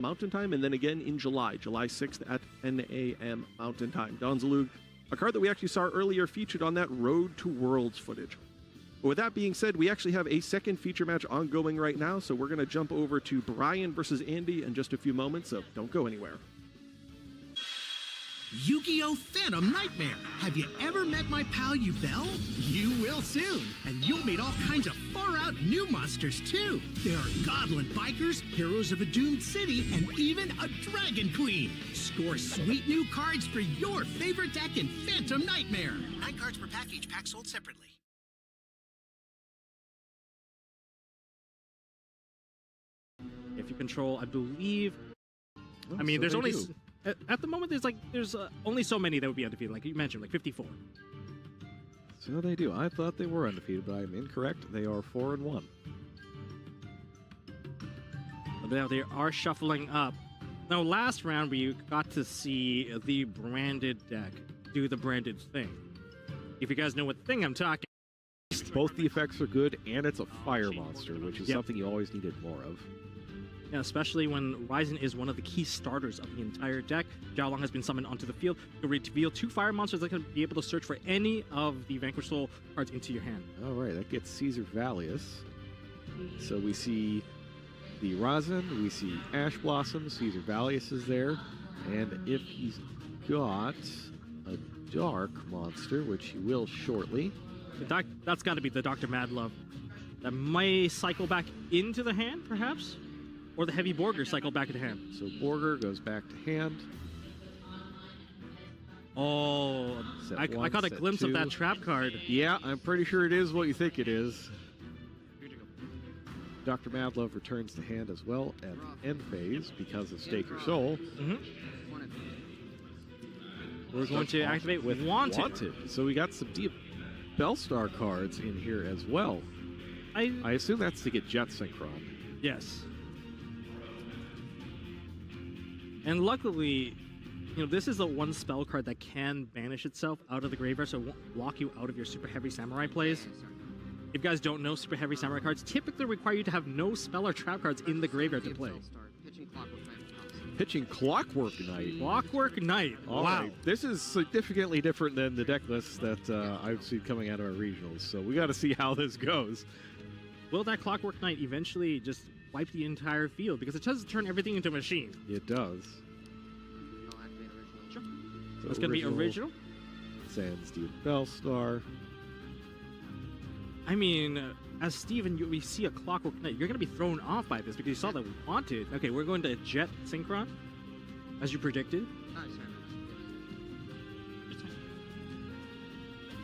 Mountain Time, and then again in July 6th at 10 a.m. Mountain Time. Donzalug, a card that we actually saw earlier featured on that Road to Worlds footage. But with that being said, we actually have a second feature match ongoing right now, so we're going to jump over to Brian versus Andy in just a few moments, so don't go anywhere. Yu-Gi-Oh! Phantom Nightmare! Have you ever met my pal Yubel? You will soon! And you'll meet all kinds of far-out new monsters, too! There are goblin bikers, heroes of a doomed city, and even a dragon queen! Score sweet new cards for your favorite deck in Phantom Nightmare! 9 cards per pack, each pack sold separately. If you control, I believe... Oh, I mean, so there's only... do. At the moment, there's only so many that would be undefeated, like you mentioned, like 54. So they do. I thought they were undefeated, but I'm incorrect. They are 4-1. Now they are shuffling up. Now, last round, we got to see the branded deck do the branded thing. If you guys know what thing I'm talking Both the effects are good, and it's a fire monster, which is something you always needed more of. Yeah, especially when Ryzen is one of the key starters of the entire deck. Jiaolong has been summoned onto the field to reveal 2 fire monsters that can be able to search for any of the Vanquish Soul cards into your hand. All right, that gets Caesar Valius. So we see the Rosin, we see Ash Blossom, Caesar Valius is there, and if he's got a dark monster, which he will shortly. That's got to be the Dr. Madlove. That may cycle back into the hand, perhaps? Or the Heavy Borger cycle back into hand. So Borger goes back to hand. Oh, I caught a glimpse of that trap card. Yeah, I'm pretty sure it is what you think it is. Dr. Madlove returns to hand as well at the end phase because of Stake Your Soul. We're going to activate with Wanted. So we got some deep Bellstar cards in here as well. I assume that's to get Jet Synchron. Yes. And luckily, you know, this is the one spell card that can banish itself out of the graveyard, so it won't block you out of your Super Heavy Samurai plays. If you guys don't know, Super Heavy Samurai cards typically require you to have no spell or trap cards in the graveyard to play. Pitching Clockwork Knight. Clockwork Knight. All wow. right. This is significantly different than the deck list that I've seen coming out of our regionals, so we got to see how this goes. Will that Clockwork Knight eventually just wipe the entire field? Because it does turn everything into a machine. It does. Sure. So it's going to be original. Sand Steel Bellstar. I mean, as Steven, we see a Clockwork Knight. You're going to be thrown off by this because you saw that we wanted. Okay, we're going to Jet Synchron, as you predicted.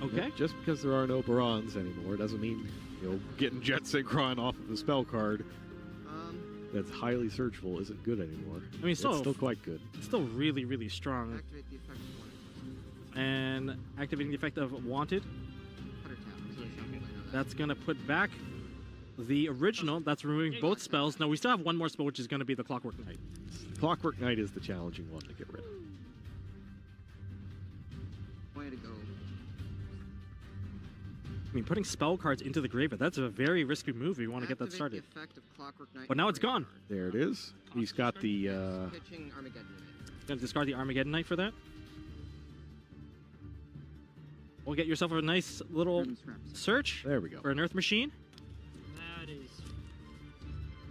Okay. Yeah, just because there are no Barons anymore doesn't mean, you know, getting Jet Synchron off of the spell card that's highly searchable isn't good anymore. I mean, it's still quite good. It's still really, really strong. And activating the effect of Wanted. That's going to put back the original. That's removing both spells. Now, we still have one more spell, which is going to be the Clockwork Knight. Clockwork Knight is the challenging one to get rid of. Way to go. I mean, putting spell cards into the graveyard, that's a very risky move if you want to get that started. But now it's gone. There it is. He's got the... Pitching Armageddon. Going to discard the Armageddon Knight for that. We'll get yourself a nice little search. There we go. For an Earth Machine.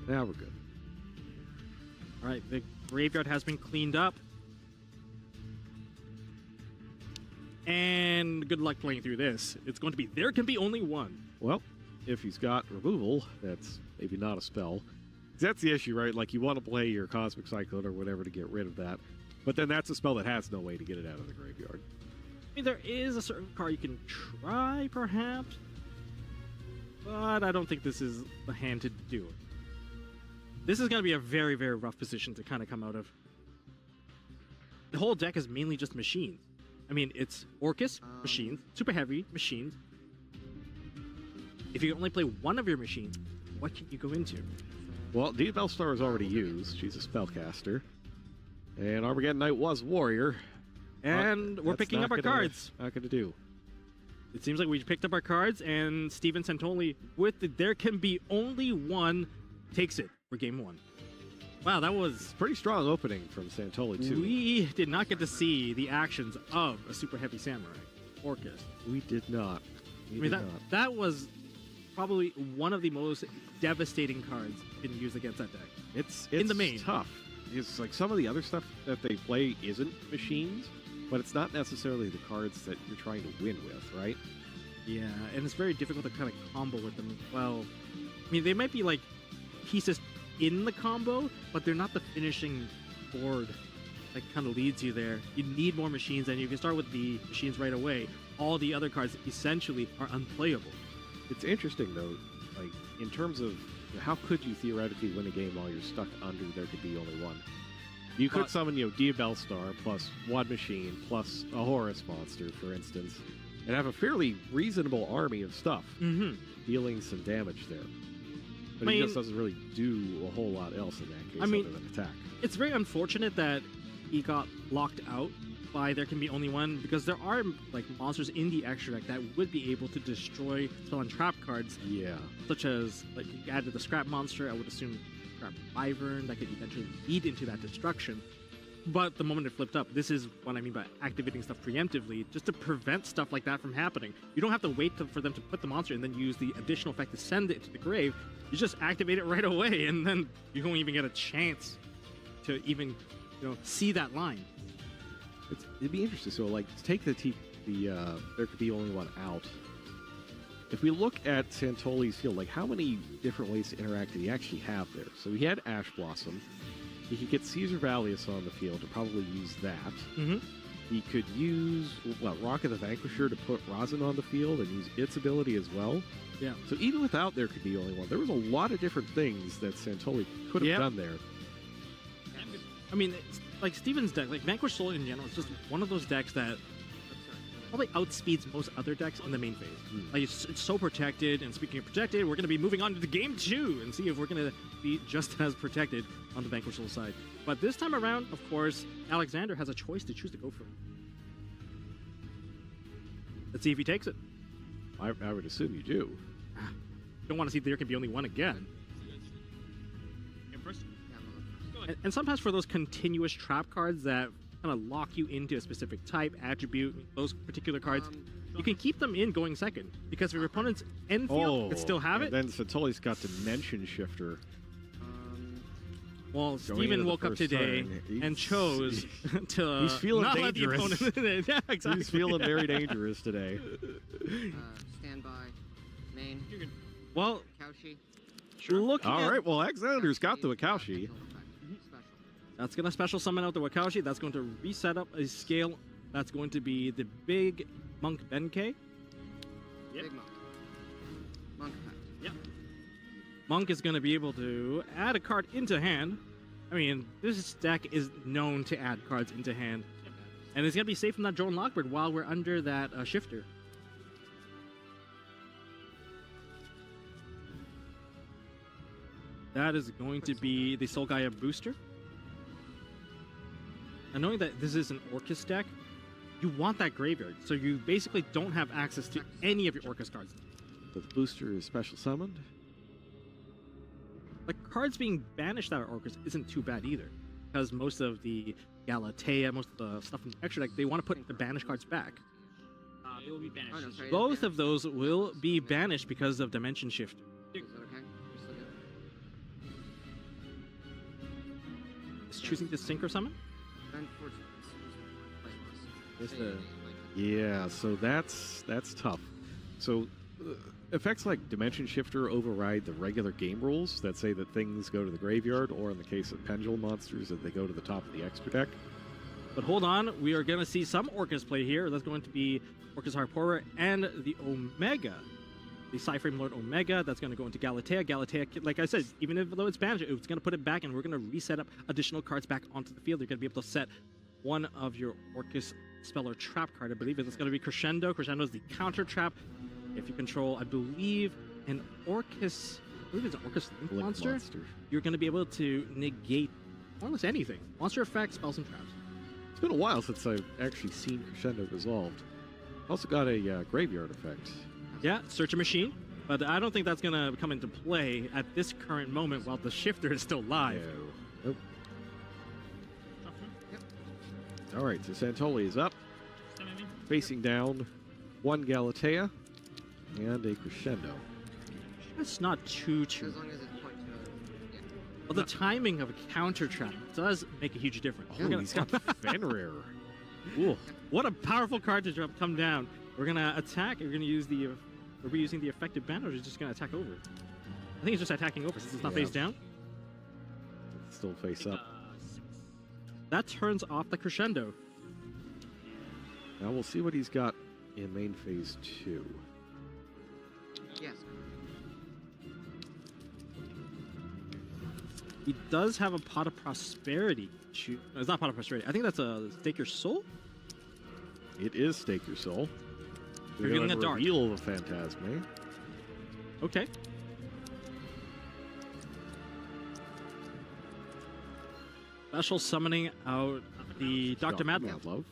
Now we're good. All right, the graveyard has been cleaned up. And good luck playing through this. It's going to be, there can be only one. Well, if he's got removal, that's maybe not a spell. That's the issue, right? Like, you want to play your Cosmic Cyclone or whatever to get rid of that. But then that's a spell that has no way to get it out of the graveyard. I mean, there is a certain card you can try, perhaps. But I don't think this is the hand to do it. This is going to be a very, very rough position to kind of come out of. The whole deck is mainly just machines. I mean, it's Orcus, machines, Super Heavy, machines. If you only play one of your machines, what can you go into? Well, Dean Bellstar is already used. She's a spellcaster. And Armageddon Knight was Warrior. And we're picking up our cards. Not going to do. It seems like we picked up our cards, and Steven Santoli, with the there can be only one, takes it for game one. Wow, that was... Pretty strong opening from Santoli, too. We did not get to see the actions of a super heavy samurai, Orcus. We did not. I mean, that was probably one of the most devastating cards you can use against that deck. It's in the main. tough. It's like some of the other stuff that they play isn't machines, but it's not necessarily the cards that you're trying to win with, right? Yeah, and it's very difficult to kind of combo with them as well. I mean, they might be like pieces in the combo, but they're not the finishing board that kind of leads you there. You need more machines, and you can start with the machines right away. All the other cards essentially are unplayable. It's interesting, though, like, in terms of how could you theoretically win a game while you're stuck under there could be only one? You could summon, Diabell Star plus Wad Machine plus a Horus monster, for instance, and have a fairly reasonable army of stuff, dealing some damage there. But he just doesn't really do a whole lot else in that case other than attack. It's very unfortunate that he got locked out by there can be only one, because there are like monsters in the extra deck that would be able to destroy spell and trap cards. Yeah. Such as, like, you added the Scrap monster, I would assume Scrap Wyvern, that could eventually lead into that destruction. But the moment it flipped up, this is what I mean by activating stuff preemptively, just to prevent stuff like that from happening. You don't have to wait for them to put the monster and then use the additional effect to send it to the grave. You just activate it right away, and then you don't even get a chance to even, see that line. It'd be interesting. So, like, take there could be only one out. If we look at Santoli's field, like, how many different ways to interact did he actually have there? So he had Ash Blossom. He could get Caesar Valius on the field and probably use that. He could use, Rocket the Vanquisher to put Rosin on the field and use its ability as well. Yeah. So even without there could be only one, there was a lot of different things that Santoli could have done there. I mean, it's like Steven's deck, like Vanquish Soul in general, it's just one of those decks that probably outspeeds most other decks in the main phase. Like, it's so protected, and speaking of protected, we're going to be moving on to the game 2 and see if we're going to be just as protected on the Vanquish Soul side. But this time around, of course, Alexander has a choice to choose to go for. Let's see if he takes it. I would assume you do. Don't want to see there can be only one again. And sometimes for those continuous trap cards that kind of lock you into a specific type, attribute, those particular cards, you can keep them in going second, because if your opponent's end field could still have it. Then Santoli's got Dimension Shifter. Well, Steven woke up today and chose to he's feeling not dangerous. let the opponent. Yeah, exactly. He's feeling very dangerous today. Standby. Main. Well, Kaushi. looking All at... right, well, Alexander's got the Wakaushi. That's going to special summon out the Wakaushi. That's going to reset up a scale. That's going to be the big Monk Benkei. Big Monk. Monk effect. Yep. Monk is going to be able to add a card into hand. I mean, this deck is known to add cards into hand. And it's going to be safe from that Drone Lockbird while we're under that shifter. That is going to be the Soul Gaia booster. And knowing that this is an Orcus deck, you want that graveyard, so you basically don't have access to any of your Orcus cards. But the booster is special summoned. Like, cards being banished out of Orcus isn't too bad either, because most of the Galatea, most of the stuff in the extra deck, they want to put the banished cards back. They will be banished. Oh, no, sorry, Both of those will be banished because of Dimension Shift. Is that okay? You're still good? Is choosing to sync or summon? Yeah, so that's tough. So effects like Dimension Shifter override the regular game rules that say that things go to the graveyard, or in the case of Pendulum monsters, that they go to the top of the extra deck. But hold on, we are going to see some Orcus play here. That's going to be Orcus Harpora and the Omega. The Cyframe Lord Omega, that's going to go into Galatea. Galatea, like I said, even though it's banished, it's going to put it back, and we're going to reset up additional cards back onto the field. You're going to be able to set one of your Orcus spell or trap card. I believe it's going to be Crescendo. Crescendo is the counter trap. If you control, I believe, an Orcus, I believe it's an Orcus Link monster, you're going to be able to negate almost anything. Monster effects, spells, and traps. It's been a while since I've actually seen Crescendo resolved. Also got a graveyard effect. Yeah, search a machine, but I don't think that's going to come into play at this current moment while the shifter is still live. No. Nope. All right, so Santoli is up, facing down 1 Galatea and a Crescendo. That's not too. As long as it's point to yeah. Well, the timing of a counter trap does make a huge difference. Oh, he's got Fenrir. Ooh. What a powerful card to come down. We're gonna attack. We're gonna use the. Are we using the effective ban, or is it just gonna attack over? I think it's just attacking over since it's not face down. Still face up. That turns off the Crescendo. Now we'll see what he's got in main phase 2. Yes. He does have a Pot of Prosperity. Shoot, no, it's not Pot of Prosperity. I think that's a Stake Your Soul. It is Stake Your Soul. We're Revealing going a to dark. reveal the Phantasme. Okay. Special summoning out the Dr. Madlove, Madlove.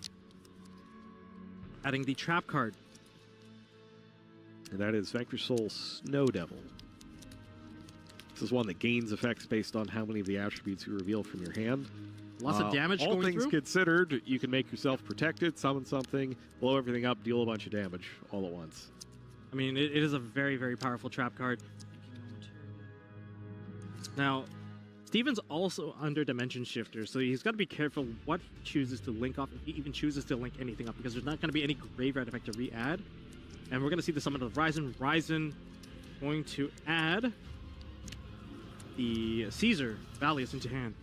adding the Trap card. And that is Vanquish Soul Snow Devil. This is one that gains effects based on how many of the attributes you reveal from your hand. Lots of damage all going things through. considered, you can make yourself protected, summon something, blow everything up, deal a bunch of damage all at once. I mean, it is a very, very powerful trap card. Now, Steven's also under Dimension Shifter, so he's got to be careful what he chooses to link off, if he even chooses to link anything up, because there's not going to be any graveyard effect to re-add. And we're going to see the summon of Ryzen. Ryzen going to add the Caesar Valius into hand.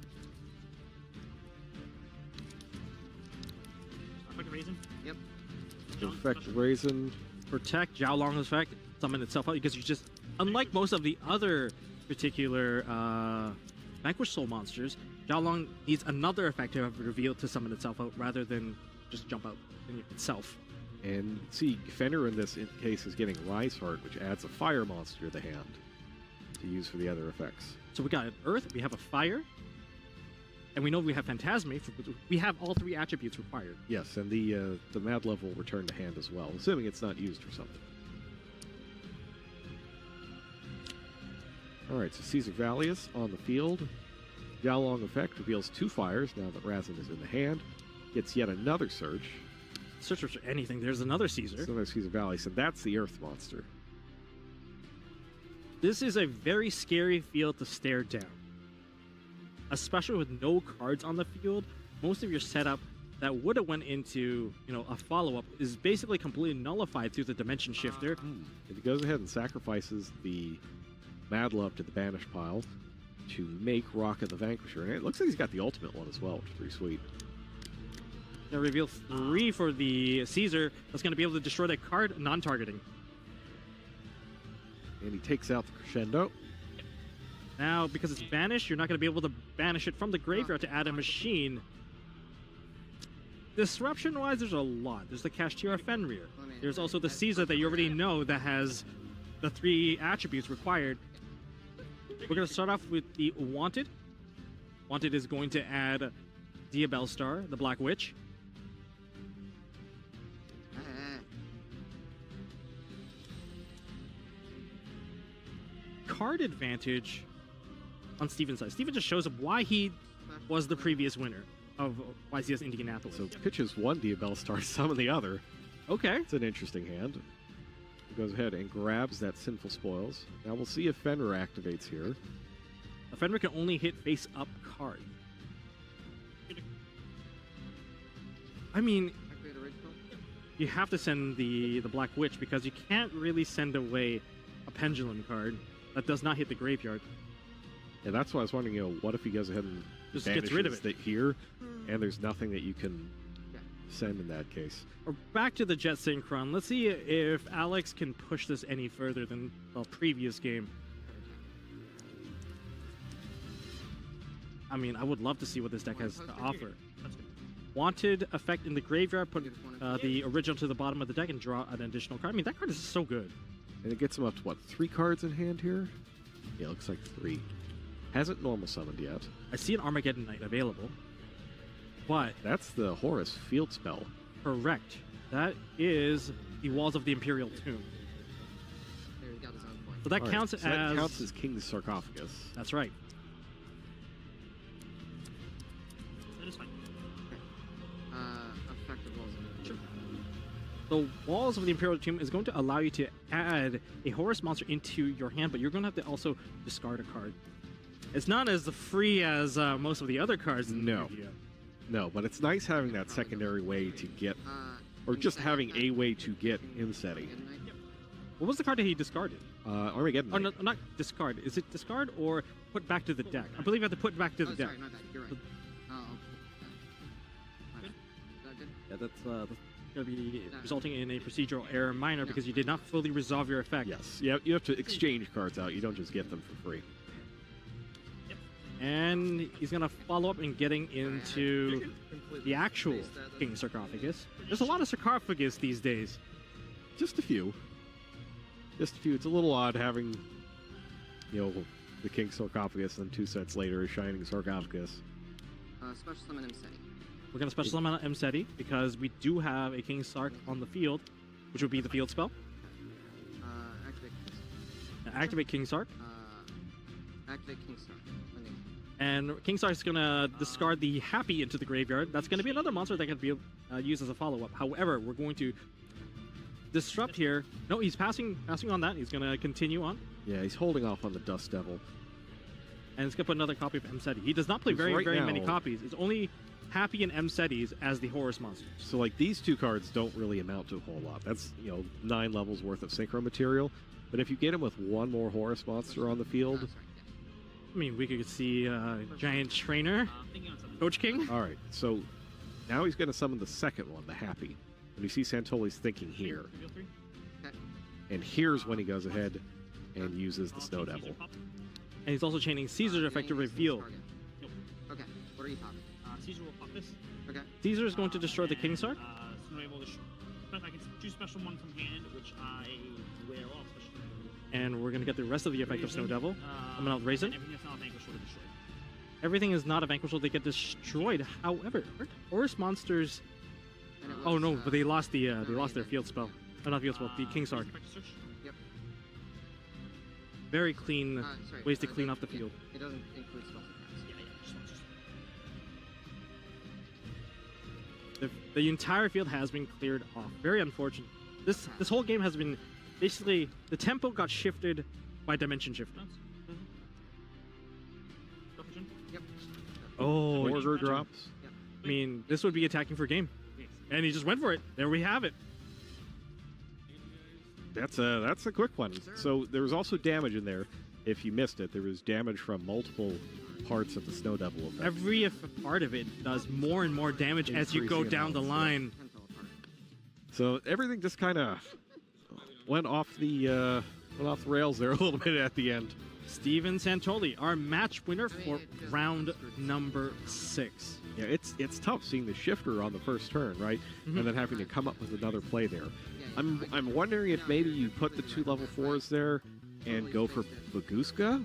Quick reason. Yep. Effect Raisin. Protect, Jiaolong effect, summon itself out, because you just, unlike most of the other particular Vanquish Soul monsters, Jiaolong needs another effect to have revealed to summon itself out rather than just jump out in itself. And see, Fenrir in this case is getting Rise Heart, which adds a fire monster to the hand to use for the other effects. So we got an Earth, we have a Fire, and we know we have Phantasme. We have all 3 attributes required. Yes, and the Madlove will return to hand as well, assuming it's not used for something. All right, so Caesar Valius on the field. Jiaolong effect reveals 2 fires now that Razin is in the hand. Gets yet another search. Search for anything. There's another Caesar. So there's Caesar Valius, and that's the Earth monster. This is a very scary field to stare down. Especially with no cards on the field, most of your setup that would have went into, a follow-up is basically completely nullified through the Dimension Shifter. And he goes ahead and sacrifices the Madlove to the Banish pile to make Rocket the Vanquisher. And it looks like he's got the ultimate one as well, which is pretty sweet. Now reveal 3 for the Caesar. That's going to be able to destroy that card, non-targeting. And he takes out the Crescendo. Now, because it's banished, you're not going to be able to banish it from the graveyard to add a machine. Disruption-wise, there's a lot. There's the Kashtira Fenrir. There's also the Caesar that you already know that has the 3 attributes required. We're going to start off with the Wanted. Wanted is going to add Diabell Star, the Black Witch. Card advantage on Steven's side. Steven just shows up why he was the previous winner of YCS Indianapolis. So pitches 1 Diabell Star, summon the other. Okay. It's an interesting hand. He goes ahead and grabs that Sinful Spoils. Now we'll see if Fenrir activates here. A Fenrir can only hit face-up card. I mean, you have to send the Black Witch because you can't really send away a Pendulum card that does not hit the graveyard. Yeah, that's why I was wondering, what if he goes ahead and Just gets rid of it. Here, and there's nothing that you can send in that case. Or back to the Jet Synchron. Let's see if Alex can push this any further than the previous game. I mean, I would love to see what this deck has to offer. Wanted effect in the graveyard, put the original to the bottom of the deck and draw an additional card. I mean, that card is so good. And it gets him up to, 3 cards in hand here? Yeah, it looks like 3. Hasn't normal summoned yet. I see an Armageddon Knight available, but... That's the Horus field spell. Correct. That is the Walls of the Imperial Tomb. There, he got his own point. So that All right, counts so as... that counts as King's Sarcophagus. That's right. That is fine. the walls of the Imperial Tomb is going to allow you to add a Horus monster into your hand, but you're going to have to also discard a card. It's not as free as most of the other cards in the No. video. No, but it's nice having that secondary way to get, or just having a way to get Insetti. What was the card that he discarded? Armageddon Or Knight. no, not discard. Is it discard or put back to the deck? I believe you have to put back to the deck. Sorry, my bad. You're right. Oh. My bad. Is that good? Yeah, that's going to be resulting in a procedural error minor because you did not fully resolve your effect. Yes, you have to exchange cards out. You don't just get them for free. And he's going to follow up in getting into the actual King Sarcophagus. There's a lot of sarcophagus these days. Just a few. Just a few. It's a little odd having, the King Sarcophagus, and 2 sets later, a Shining Sarcophagus. Special summon Insetti. We're going to special summon Mseti because we do have a King Sark on the field, which would be the field spell. Activate. Activate King Sark. Activate King Star. And King Sark's going to discard the Happy into the graveyard. That's going to be another monster that can be used as a follow-up. However, we're going to disrupt here. No, he's passing on that. He's going to continue on. Yeah, he's holding off on the Dust Devil. And he's going to put another copy of Mseti. He does not play Because very right many now- copies. It's only Happy and Msetis as the Horus monsters. So, like, these 2 cards don't really amount to a whole lot. That's, 9 levels worth of synchro material. But if you get him with 1 more Horus monster on the field... I mean, we could see Giant Trainer, Thinking on something. Coach King. All right, so now he's going to summon the second one, the Happy. And you see Santoli's thinking here. Reveal 3. And here's when he goes ahead and uses the Snow Devil. And he's also chaining Caesar's effect to reveal. Okay, what are you talking? Caesar will pop this. Okay. Caesar is going to destroy the King Sark. So I'm able to I can choose special one from hand, which I will. I'll special. And we're going to get the rest of the effect of Snow Devil. I'm going to Raisin. Everything that's not vanquished will be destroyed. Everything is not a vanquishable. They get destroyed. However, Horus monsters. And it Oh looks, no, but they lost their field spell. Oh, not field spell. The King Sark. Search. Very clean sorry, ways to clean off the field. It doesn't include spells and Yeah, just The entire field has been cleared off. Very unfortunate. This whole game has been basically the tempo got shifted by dimension shifting. Yep. Oh, Order drops. I mean, this would be attacking for game, and he just went for it. There we have it. That's a quick one. So there was also damage in there. If you missed it, there was damage from multiple parts of the Snow Devil effect. Every part of it does more and more damage as you go Increasing down the amounts, line. So everything just kind of went off the rails there a little bit at the end. Steven Santoli, our match winner for round number 6. Yeah, it's tough seeing the shifter on the first turn, right? And then having to come up with another play there. I'm wondering if maybe you put the 2 level 4s there and go for Baguska.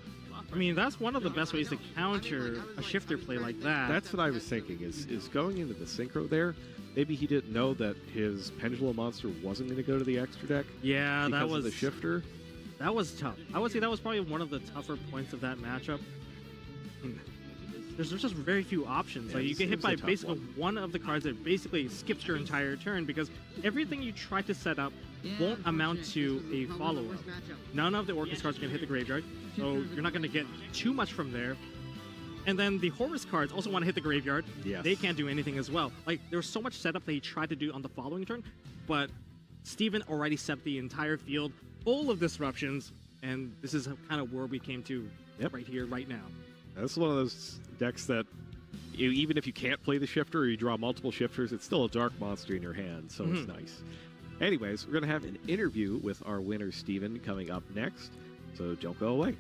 I mean, that's one of the best ways to counter a shifter play like that. That's what I was thinking, is going into the synchro there. Maybe he didn't know that his Pendulum monster wasn't going to go to the extra deck yeah, because that was of the shifter. That was tough. I would say that was probably one of the tougher points of that matchup. There's just very few options. Yeah, Like you it get hit was a by tough basically one. one of the cards that basically skips your entire turn because everything you try to set up won't amount to a follow-up. None of the Orcus cards are going to hit the graveyard, so you're not going to get too much from there. And then the Horus cards also want to hit the graveyard. Yes. They can't do anything as well. Like, there was so much setup that he tried to do on the following turn, but Steven already set the entire field full of disruptions, and this is kind of where we came to right here, right now. That's one of those decks that even if you can't play the shifter or you draw multiple shifters, it's still a dark monster in your hand, so it's nice. Anyways, we're going to have an interview with our winner, Steven, coming up next, so don't go away.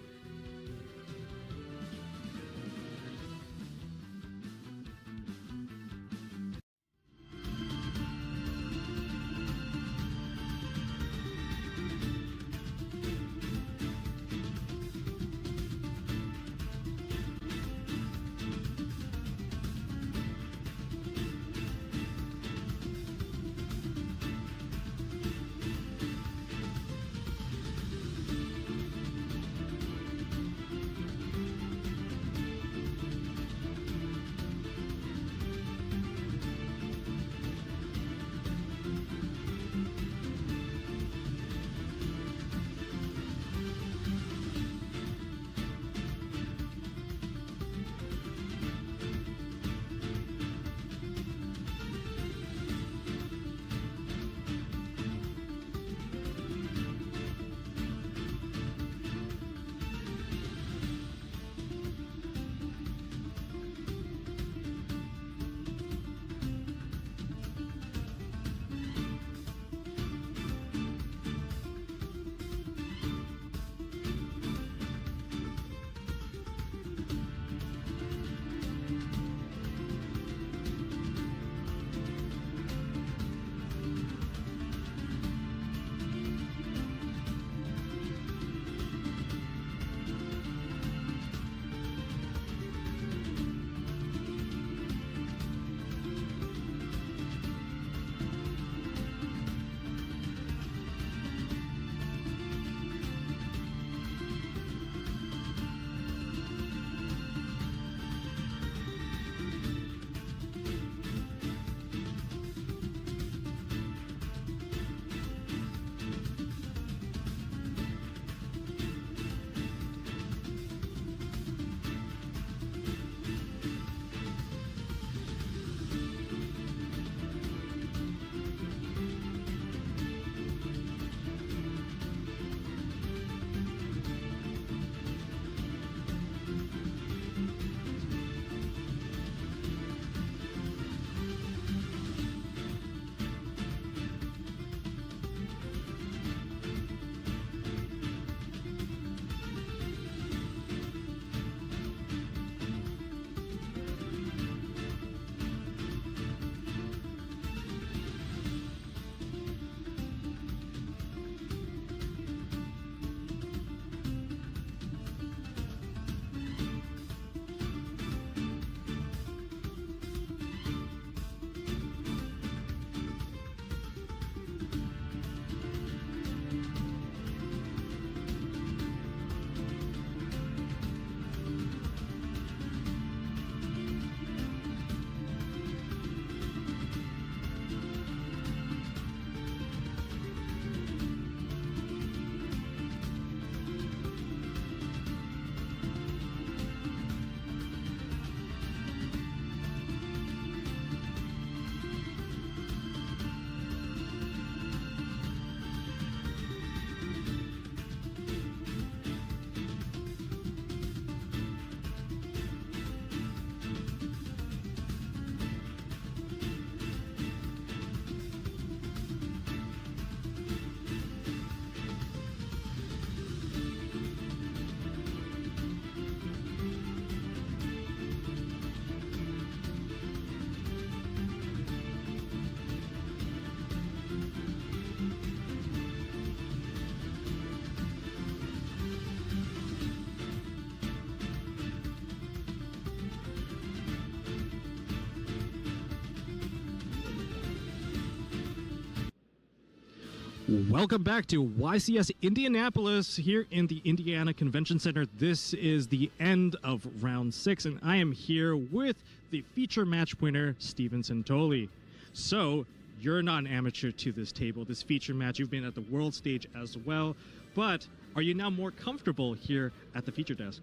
Welcome back to YCS Indianapolis here in the Indiana Convention Center. This is the end of round 6, and I am here with the feature match winner, Steven Santoli. So, you're not an amateur to this table, this feature match. You've been at the world stage as well, but are you now more comfortable here at the feature desk?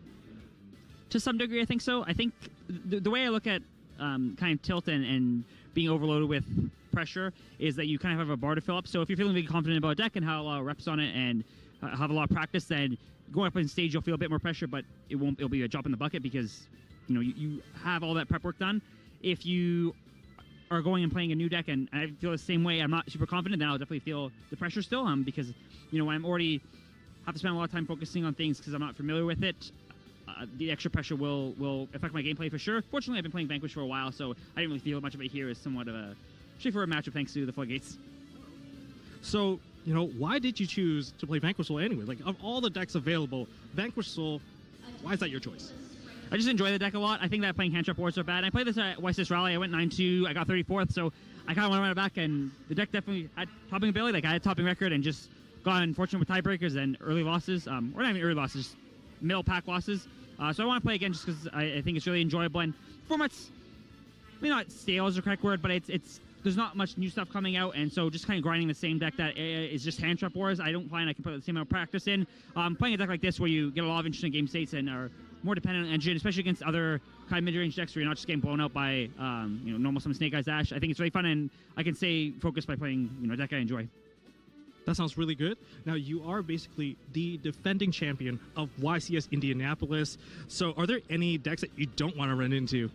To some degree, I think so. I think the way I look at kind of tilt and being overloaded with pressure is that you kind of have a bar to fill up. So if you're feeling really confident about a deck and have a lot of reps on it and have a lot of practice, then going up on stage you'll feel a bit more pressure, but it'll be a drop in the bucket because you have all that prep work done. If you are going and playing a new deck and I feel the same way, I'm not super confident, then I'll definitely feel the pressure still because I'm already have to spend a lot of time focusing on things because I'm not familiar with it. The extra pressure will affect my gameplay for sure. Fortunately, I've been playing Vanquish for a while, so I didn't really feel much of it here as somewhat of a straightforward matchup thanks to the floodgates. So, why did you choose to play Vanquish Soul anyway? Like, of all the decks available, Vanquish Soul, why is that your choice? I just enjoy the deck a lot. I think that playing hand trap wars are bad. I played this at YCS Rally. I went 9-2. I got 34th, so I kind of want to run it back, and the deck definitely had topping ability. Like, I had topping record and just got unfortunate with tiebreakers and early losses. Or not even early losses, just middle pack losses. So I want to play again just because I think it's really enjoyable. And format's maybe not stale is the correct word, but it's there's not much new stuff coming out, and so just kind of grinding the same deck that is just hand trap wars. I don't find I can put the same amount of practice in. Playing a deck like this where you get a lot of interesting game states and are more dependent on engine, especially against other kind of mid-range decks where you're not just getting blown out by normal some Snake Eyes Ash. I think it's really fun, and I can stay focused by playing a deck I enjoy. That sounds really good. Now, you are basically the defending champion of YCS Indianapolis. So are there any decks that you don't want to run into?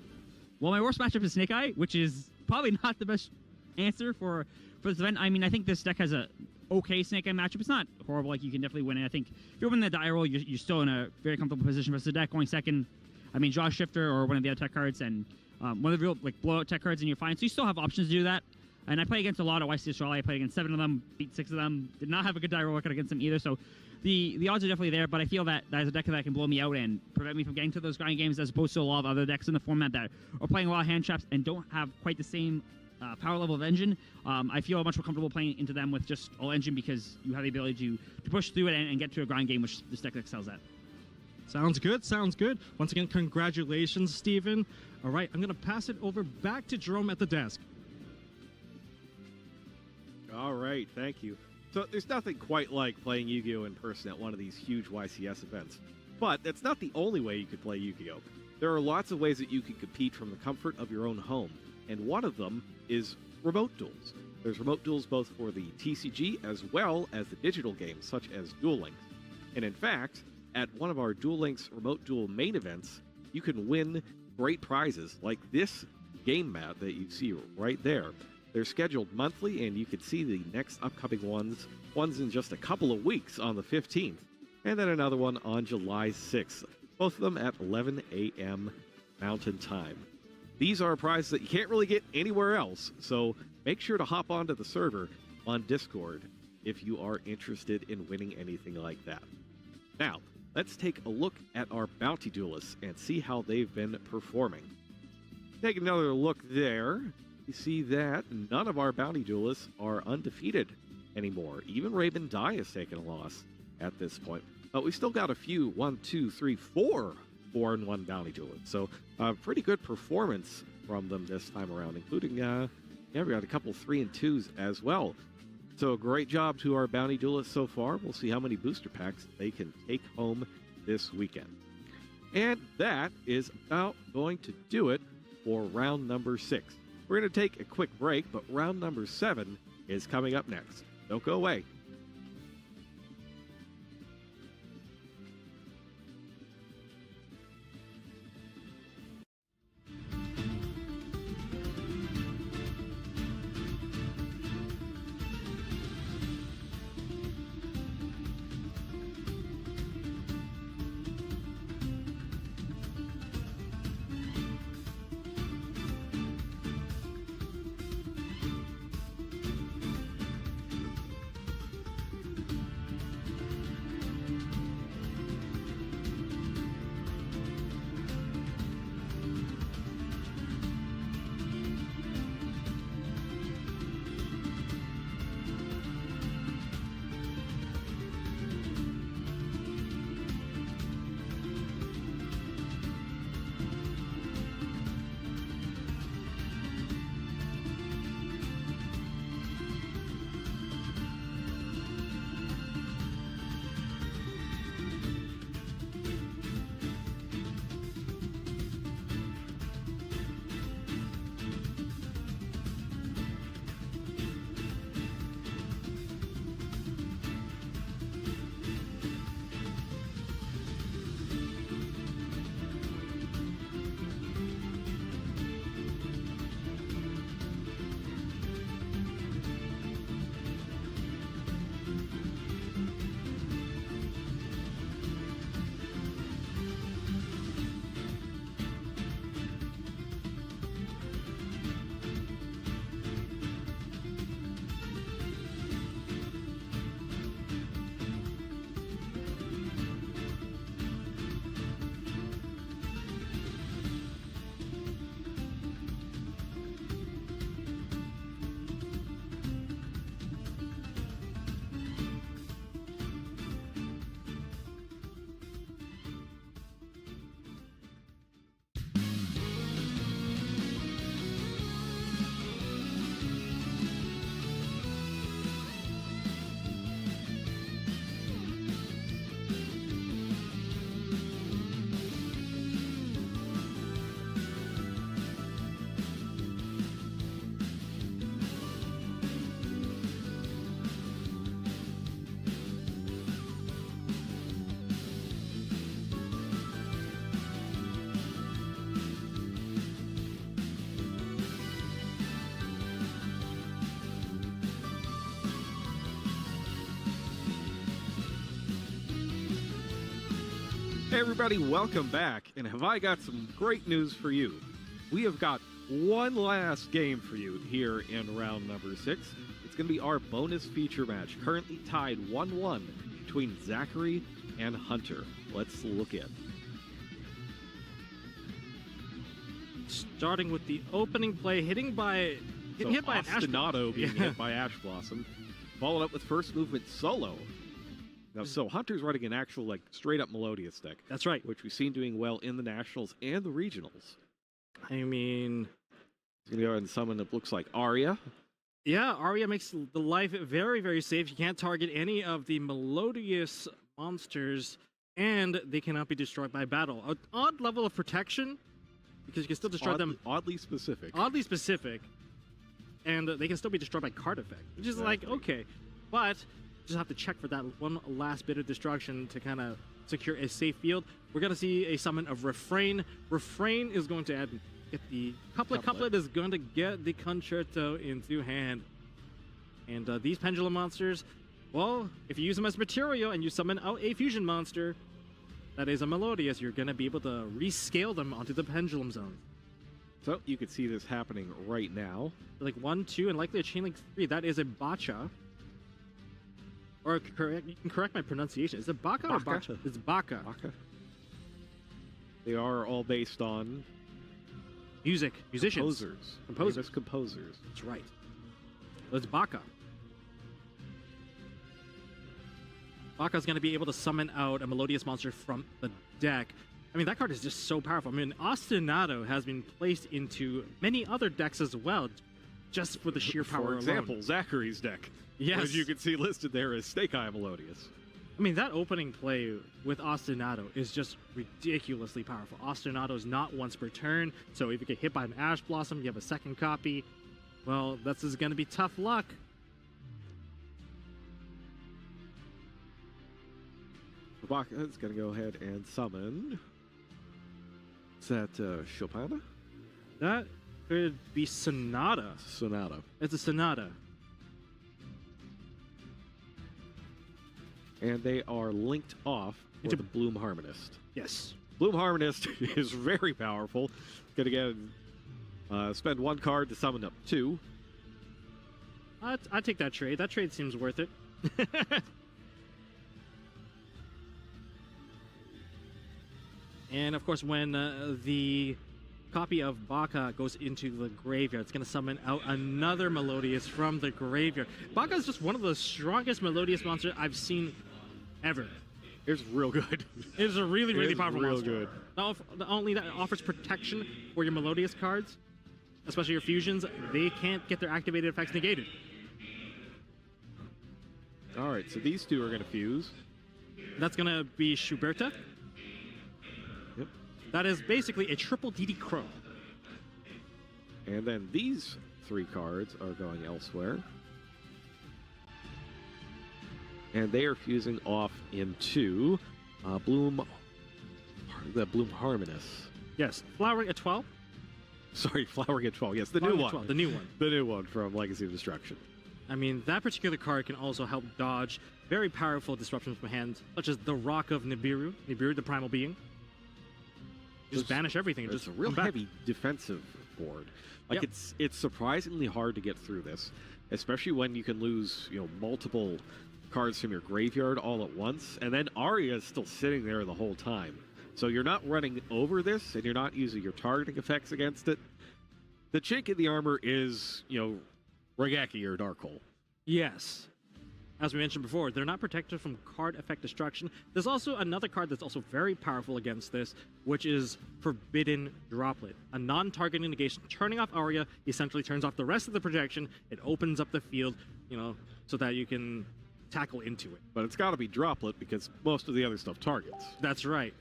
Well, my worst matchup is Snake Eye, which is probably not the best answer for this event. I mean, I think this deck has a okay Snake Eye matchup. It's not horrible. Like, you can definitely win it. I think if you're winning the die roll, you're still in a very comfortable position versus the deck. Going second, I mean, Jaw Shifter or one of the other tech cards and one of the real blowout tech cards, and you're fine. So you still have options to do that. And I play against a lot of YCS Raleigh. I played against 7 of them, beat 6 of them. Did not have a good die roll record against them either. So the odds are definitely there, but I feel that is a deck that can blow me out and prevent me from getting to those grind games as opposed to a lot of other decks in the format that are playing a lot of hand traps and don't have quite the same power level of engine. I feel much more comfortable playing into them with just all engine because you have the ability to push through it and get to a grind game, which this deck excels at. Sounds good, sounds good. Once again, congratulations, Steven. All right, I'm going to pass it over back to Jerome at the desk. All right, thank you. So there's nothing quite like playing Yu-Gi-Oh! In person at one of these huge YCS events. But that's not the only way you could play Yu-Gi-Oh! There are lots of ways that you can compete from the comfort of your own home, and one of them is remote duels. There's remote duels both for the TCG as well as the digital games, such as Duel Links. And in fact, at one of our Duel Links remote duel main events, you can win great prizes like this game mat that you see right there. They're scheduled monthly, and you can see the next upcoming one's in just a couple of weeks on the 15th, and then another one on July 6th, both of them at 11 a.m. Mountain Time. These are prizes that you can't really get anywhere else, so make sure to hop onto the server on Discord if you are interested in winning anything like that. Now, let's take a look at our bounty duelists and see how they've been performing. Take another look there. You see that none of our bounty duelists are undefeated anymore. Even Raven Dye has taken a loss at this point. But we still got a few 1, 2, 3, 4 4-1 bounty duelists. So pretty good performance from them this time around, including we got a couple 3 and 2s as well. So great job to our bounty duelists so far. We'll see how many booster packs they can take home this weekend. And that is about going to do it for round number 6. We're going to take a quick break, but round number 7 is coming up next. Don't go away. Hey everybody, welcome back. And have I got some great news for you? We have got one last game for you here in round number 6. It's going to be our bonus feature match, currently tied 1-1 between Zachary and Hunter. Let's look in. Starting with the opening play, getting hit by an Ostinato being hit by Ash Blossom, followed up with first movement solo. Now, so Hunter's running an actual, like, straight-up Melodious deck. That's right. Which we've seen doing well in the Nationals and the Regionals. I mean, he's going to go ahead and summon what looks like Arya. Yeah, Arya makes the life very, very safe. You can't target any of the Melodious monsters, and they cannot be destroyed by battle. An odd level of protection, because you can still destroy them. Oddly specific. Oddly specific. And they can still be destroyed by card effect, which is like, okay. But just have to check for that one last bit of destruction to kind of secure a safe field. We're going to see a summon of Refrain. Refrain is going to get the couplet. Couplet is going to get the concerto into hand. And these pendulum monsters, well, if you use them as material and you summon out a fusion monster that is a Melodious, you're going to be able to rescale them onto the pendulum zone. So you can see this happening right now. Like 1, 2, and likely a chain link 3. That is a Bacha. Or you can correct my pronunciation. Is it Baka or Bacha? It's Baka. Baka. They are all based on musicians. Composers. Composers. That's right. So it's Baka. Baka's going to be able to summon out a Melodious monster from the deck. I mean, that card is just so powerful. I mean, Ostinato has been placed into many other decks as well, just for the sheer power alone. For example, Zachary's deck. Yes. As you can see listed there as Snake Eye Melodious. I mean, that opening play with Ostinato is just ridiculously powerful. Ostinato is not once per turn, so if you get hit by an Ash Blossom, you have a second copy. Well, this is going to be tough luck. Baka is going to go ahead and summon. Is that Chopin? That could be Sonata. Sonata. It's a Sonata. And they are linked off with the Bloom Harmonist. Yes. Bloom Harmonist is very powerful. Going to get spend 1 card to summon up 2. I'd take that trade. That trade seems worth it. And of course, when the copy of Baka goes into the graveyard, it's going to summon out another Melodious from the graveyard. Baka is just one of the strongest Melodious monsters I've seen ever. It's real good. It is a really, really powerful real monster. Good. Not only that, it offers protection for your Melodious cards, especially your fusions. They can't get their activated effects negated. All right, so these two are going to fuse. That's going to be Schuberta. Yep. That is basically a triple DD Crow. And then these 3 cards are going elsewhere. And they are fusing off into the Bloom Harmonist. Yes, Flowering at 12. Sorry, Flowering at 12. Yes, the Flowering new at one. 12, the new one. The new one from Legacy of Destruction. I mean, that particular card can also help dodge very powerful disruptions from hands, such as the Rock of Nibiru, the Primal Being. Just banish everything. It's just a real heavy defensive board. Like, Yep. it's surprisingly hard to get through this, especially when you can lose, multiple cards from your graveyard all at once, and then Arya is still sitting there the whole time. So you're not running over this, and you're not using your targeting effects against it. The chink in the armor is, Regeki or Darkhold. Yes. As we mentioned before, they're not protected from card effect destruction. There's also another card that's also very powerful against this, which is Forbidden Droplet. A non-targeting negation. Turning off Arya essentially turns off the rest of the projection. It opens up the field, so that you can tackle into it. But it's got to be Droplet because most of the other stuff targets. That's right.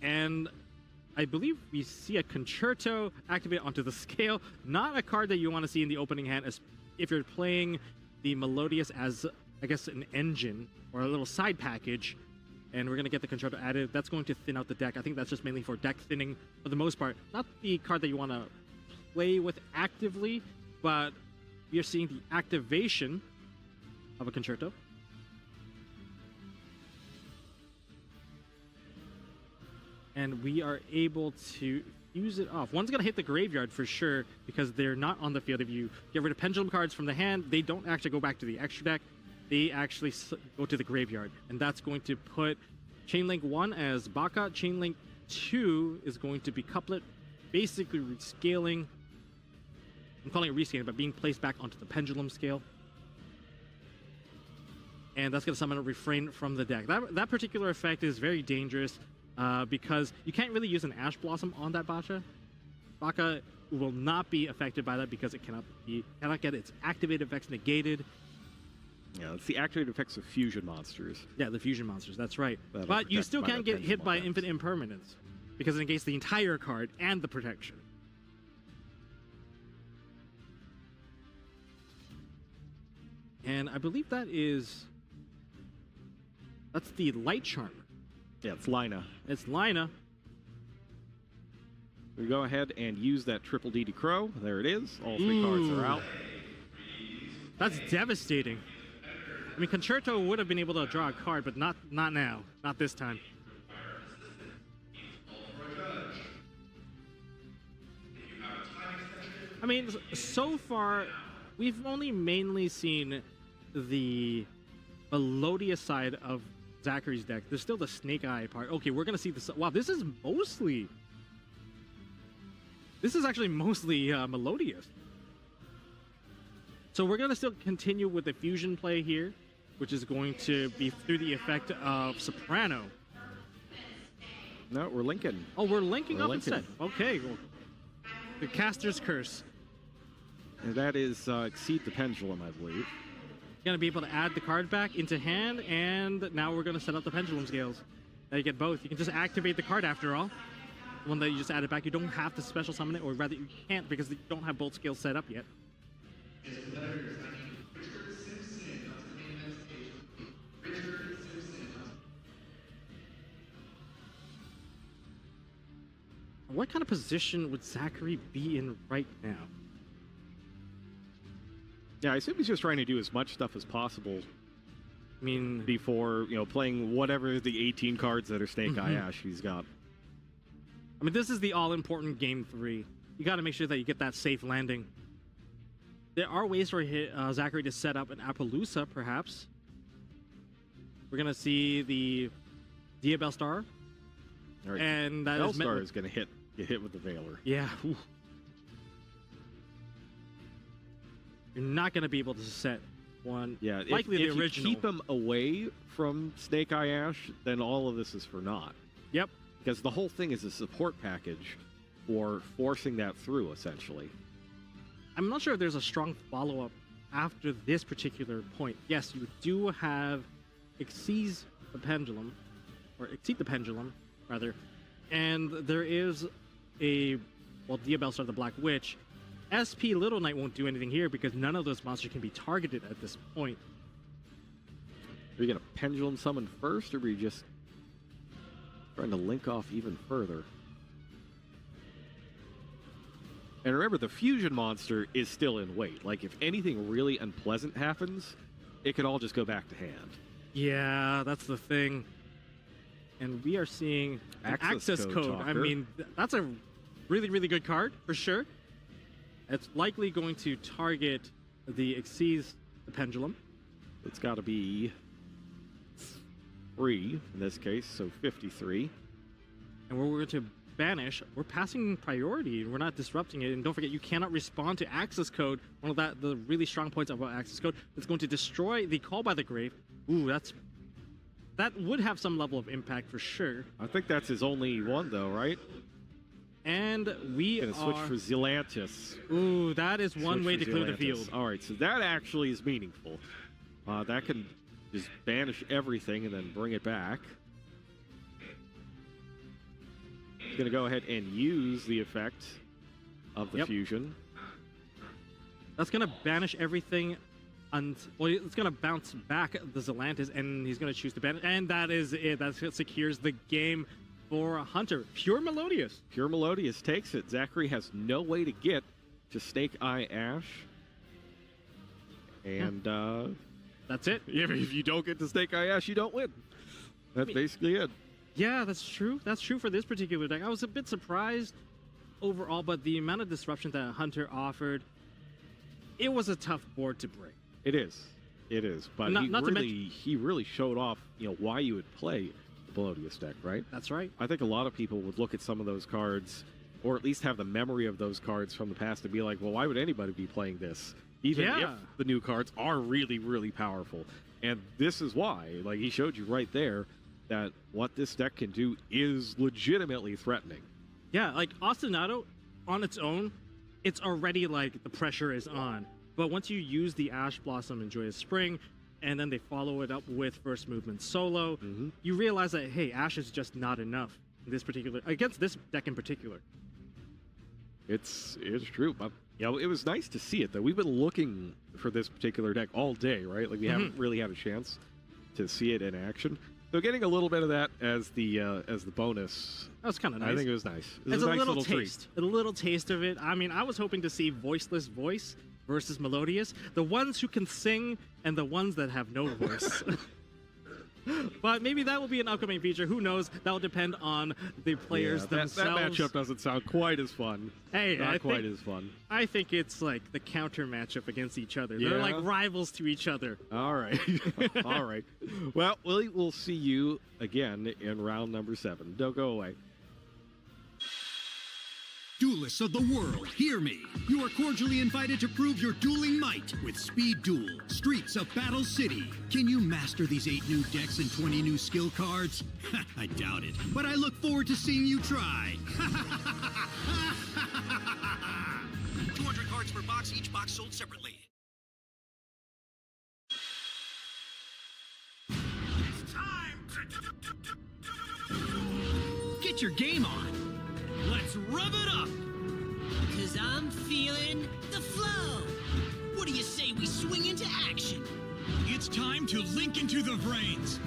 And I believe we see a Concerto activate onto the scale. Not a card that you want to see in the opening hand as if you're playing the Melodious as, I guess, an engine or a little side package. And we're going to get the Concerto added. That's going to thin out the deck. I think that's just mainly for deck thinning for the most part. Not the card that you want to play with actively, but you're seeing the activation of a Concerto. and we are able to use it off. One's going to hit the graveyard for sure because they're not on the field. If you get rid of pendulum cards from the hand, they don't actually go back to the extra deck. They actually go to the graveyard, and that's going to put Chainlink 1 as Baka. Chainlink 2 is going to be Couplet, basically rescaling. I'm calling it rescaling, but being placed back onto the pendulum scale. And that's going to summon a Refrain from the deck. That particular effect is very dangerous because you can't really use an Ash Blossom on that Baka. Baka will not be affected by that because it cannot get its activated effects negated. Yeah, it's the activated effects of fusion monsters. Yeah, the fusion monsters, that's right. That'll But you protect still by can't the get hit pendulum by effects. infinite impermanence because it negates the entire card and the protection. And I believe that's the Light Charm. Yeah, it's Lina. It's Lina. We go ahead and use that triple DD Crow. There it is. All three cards are out. That's devastating. I mean, Concerto would have been able to draw a card, but not now. Not this time. I mean, so far, we've only mainly seen the Melodious side of Zachary's deck. There's still the Snake Eye part. Okay, we're gonna see this. Wow, this is actually mostly Melodious. So we're gonna still continue with the fusion play here, which is going to be through the effect of Soprano. No, we're linking. Oh, we're linking We're up linking. instead. Okay, well, the Caster's Curse. And that is Exceed the Pendulum, I believe. Gonna be able to add the card back into hand, and now we're gonna set up the Pendulum Scales. Now you get both. You can just activate the card after all. The one that you just added back. You don't have to special summon it, or rather you can't because you don't have both scales set up yet. What kind of position would Zachary be in right now? Yeah, I assume he's just trying to do as much stuff as possible I mean, before, playing whatever the 18 cards that are Snake Eye Ash he's got. this is the all-important game 3. You got to make sure that you get that safe landing. There are ways for Zachary to set up an Appaloosa, perhaps. We're gonna see the Diabell Star, All right. and that is met Bellstar with- is going to get hit with the Veiler. Yeah. Ooh. You're not gonna be able to set one. Yeah, likely if the original. you keep him away from Snake Eye Ash, then all of this is for naught. Yep. Because the whole thing is a support package for forcing that through, essentially. I'm not sure if there's a strong follow-up after this particular point. Yes, you do have Exceed the Pendulum, rather, and there is Diabell Star the Black Witch. SP Little Knight won't do anything here because none of those monsters can be targeted at this point. Are you going to Pendulum Summon first, or are you just trying to link off even further? And remember, the fusion monster is still in wait. Like, if anything really unpleasant happens, it could all just go back to hand. Yeah, that's the thing. And we are seeing an Access access code code. I talker. mean, that's a really, really good card, for sure. It's likely going to target the Exceed the Pendulum. It's got to be 3 in this case, so 53. And we're going to banish. We're passing priority, and we're not disrupting it. And don't forget, you cannot respond to access code. One of the really strong points about access code. It's going to destroy the Call by the Grave. Ooh, that would have some level of impact for sure. I think that's his only one, though, right? And we Gonna switch for Zelantis. Ooh, that is one Switch way for to clear the Zelantis. field. All right, so that actually is meaningful. That can just banish everything and then bring it back. He's going to go ahead and use the effect of the Yep. fusion. That's going to banish everything. Well, it's going to bounce back the Zelantis, and he's going to choose to banish. And that is it. That secures the game for Hunter. Pure Melodious. Pure Melodious takes it. Zachary has no way to get to Snake Eye Ash. And That's it. if you don't get to Snake Eye Ash, you don't win. That's basically it. Yeah, that's true. That's true for this particular deck. I was a bit surprised overall, but the amount of disruption that Hunter offered, it was a tough board to break. It is. It is. But he really showed off, why you would play the Melodious deck, right? That's right. I think a lot of people would look at some of those cards, or at least have the memory of those cards from the past, and be like, well, why would anybody be playing this? Even if the new cards are really, really powerful. And this is why, like he showed you right there, that what this deck can do is legitimately threatening. Yeah, like Ostinato on its own, it's already like the pressure is on. But once you use the Ash Blossom and Joyous Spring, and then they follow it up with First Movement Solo, you realize that, hey, Ash is just not enough in this particular, against this deck in particular. It's true, but it was nice to see it though. We've been looking for this particular deck all day, right? Like we haven't really had a chance to see it in action. So getting a little bit of that as the bonus, that was kind of nice. I think it was nice. It's a a nice little taste, a little taste of it. I mean, I was hoping to see Voiceless Voice versus Melodious, the ones who can sing and the ones that have no voice. But maybe that will be an upcoming feature. Who knows? That will depend on the players themselves. That matchup doesn't sound quite as fun. Hey, not quite as fun. I think it's like the counter matchup against each other. Yeah. They're like rivals to each other. All right. All right. Well, we'll see you again in round number 7. Don't go away. Duelists of the world, hear me. You are cordially invited to prove your dueling might with Speed Duel, Streets of Battle City. Can you master these 8 new decks and 20 new skill cards? I doubt it, but I look forward to seeing you try. 200 cards per box, each box sold separately. It's time to get your game on. Let's rev it up! 'Cause I'm feeling the flow. What do you say we swing into action? It's time to link into the brains.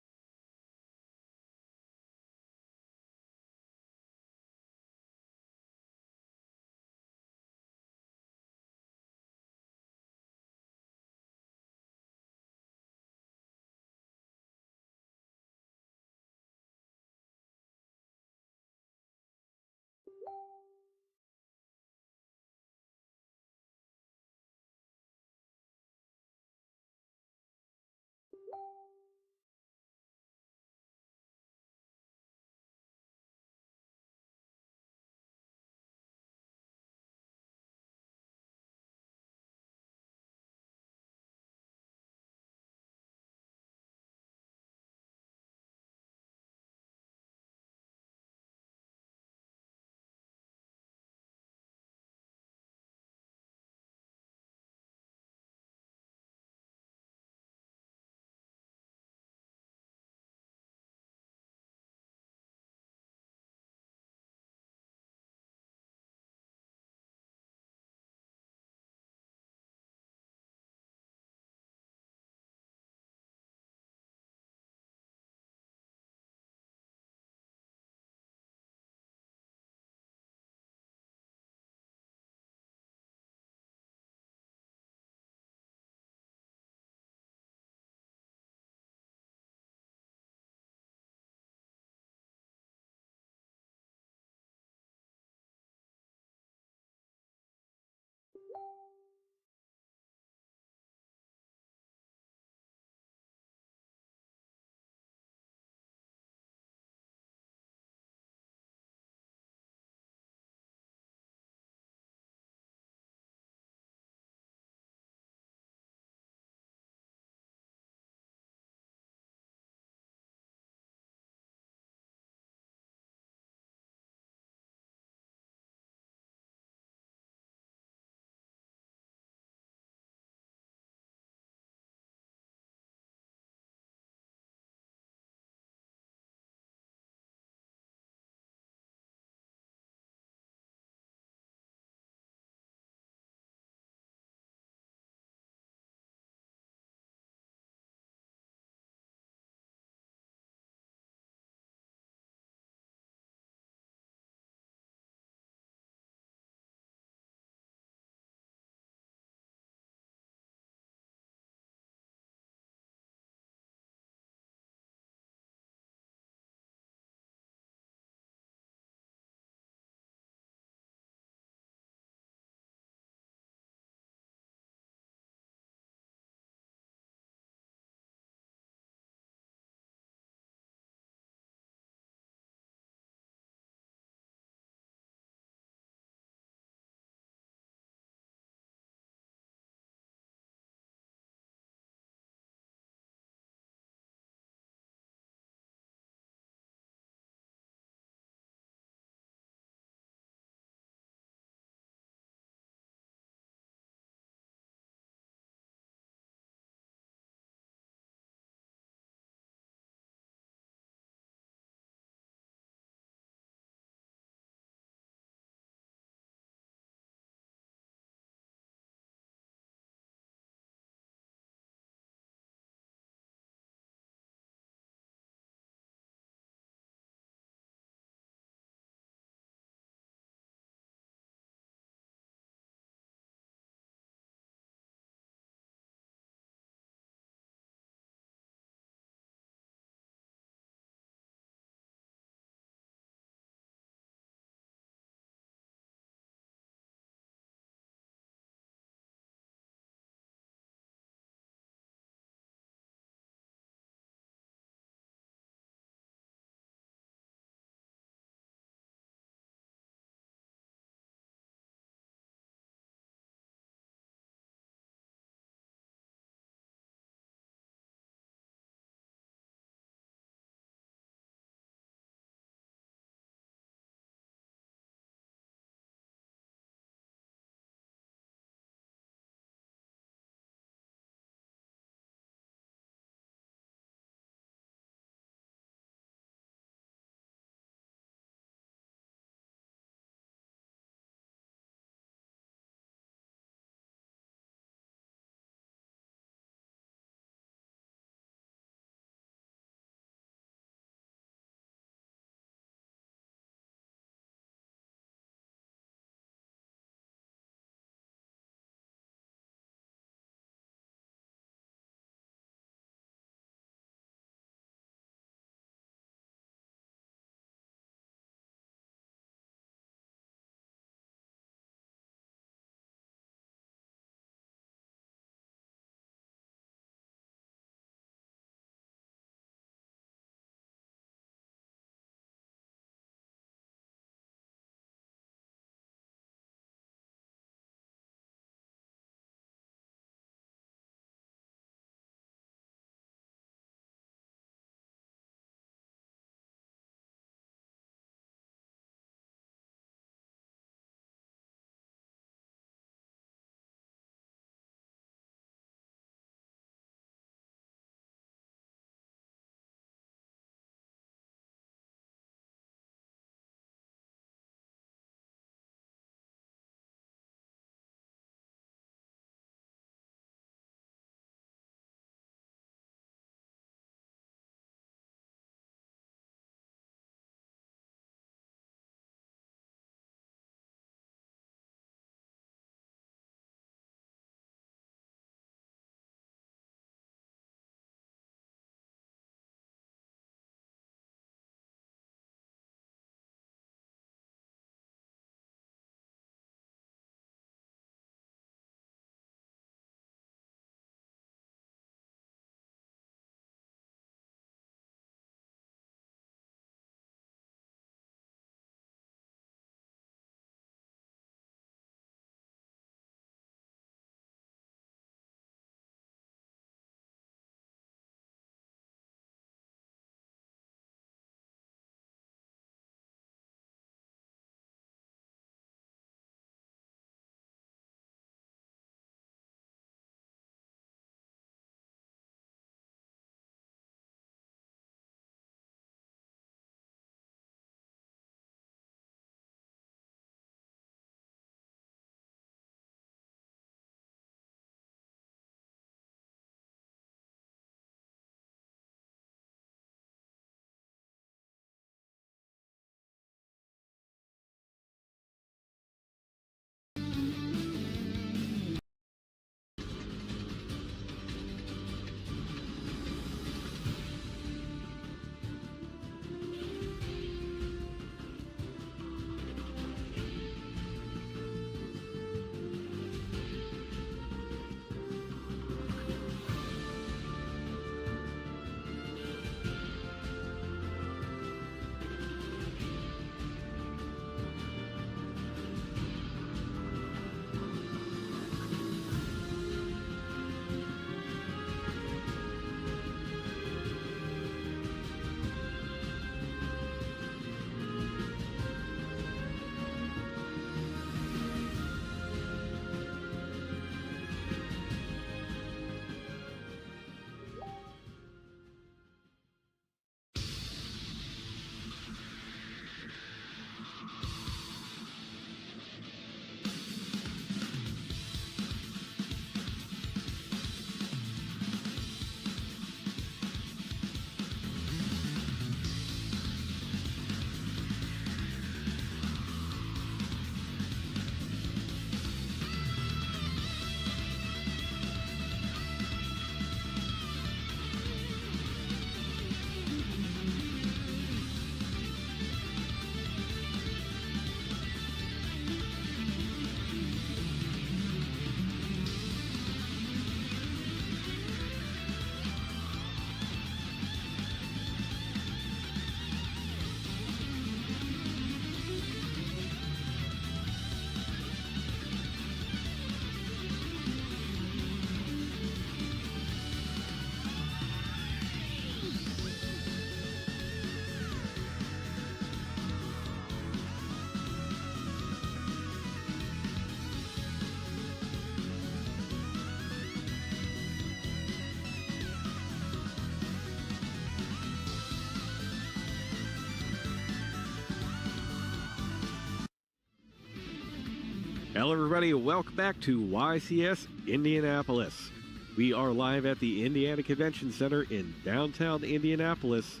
Hello, everybody. Welcome back to YCS Indianapolis. We are live at the Indiana Convention Center in downtown Indianapolis,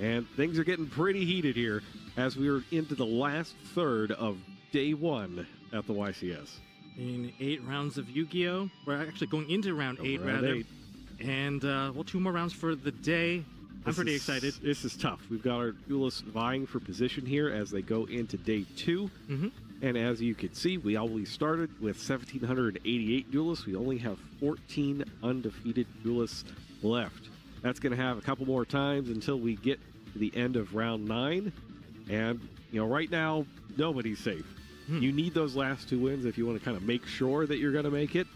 and things are getting pretty heated here as we are into the last third of day one at the YCS. In 8 rounds of Yu-Gi-Oh! We're actually going into round 8, Round rather. 8. And, well, 2 more rounds for the day. I'm pretty excited. This is tough. We've got our duelists vying for position here as they go into day 2. Mm-hmm. And as you can see, we always started with 1,788 duelists. We only have 14 undefeated duelists left. That's going to have a couple more times until we get to the end of round 9. And, you know, right now, nobody's safe. You need those last 2 wins if you want to kind of make sure that you're going to make it.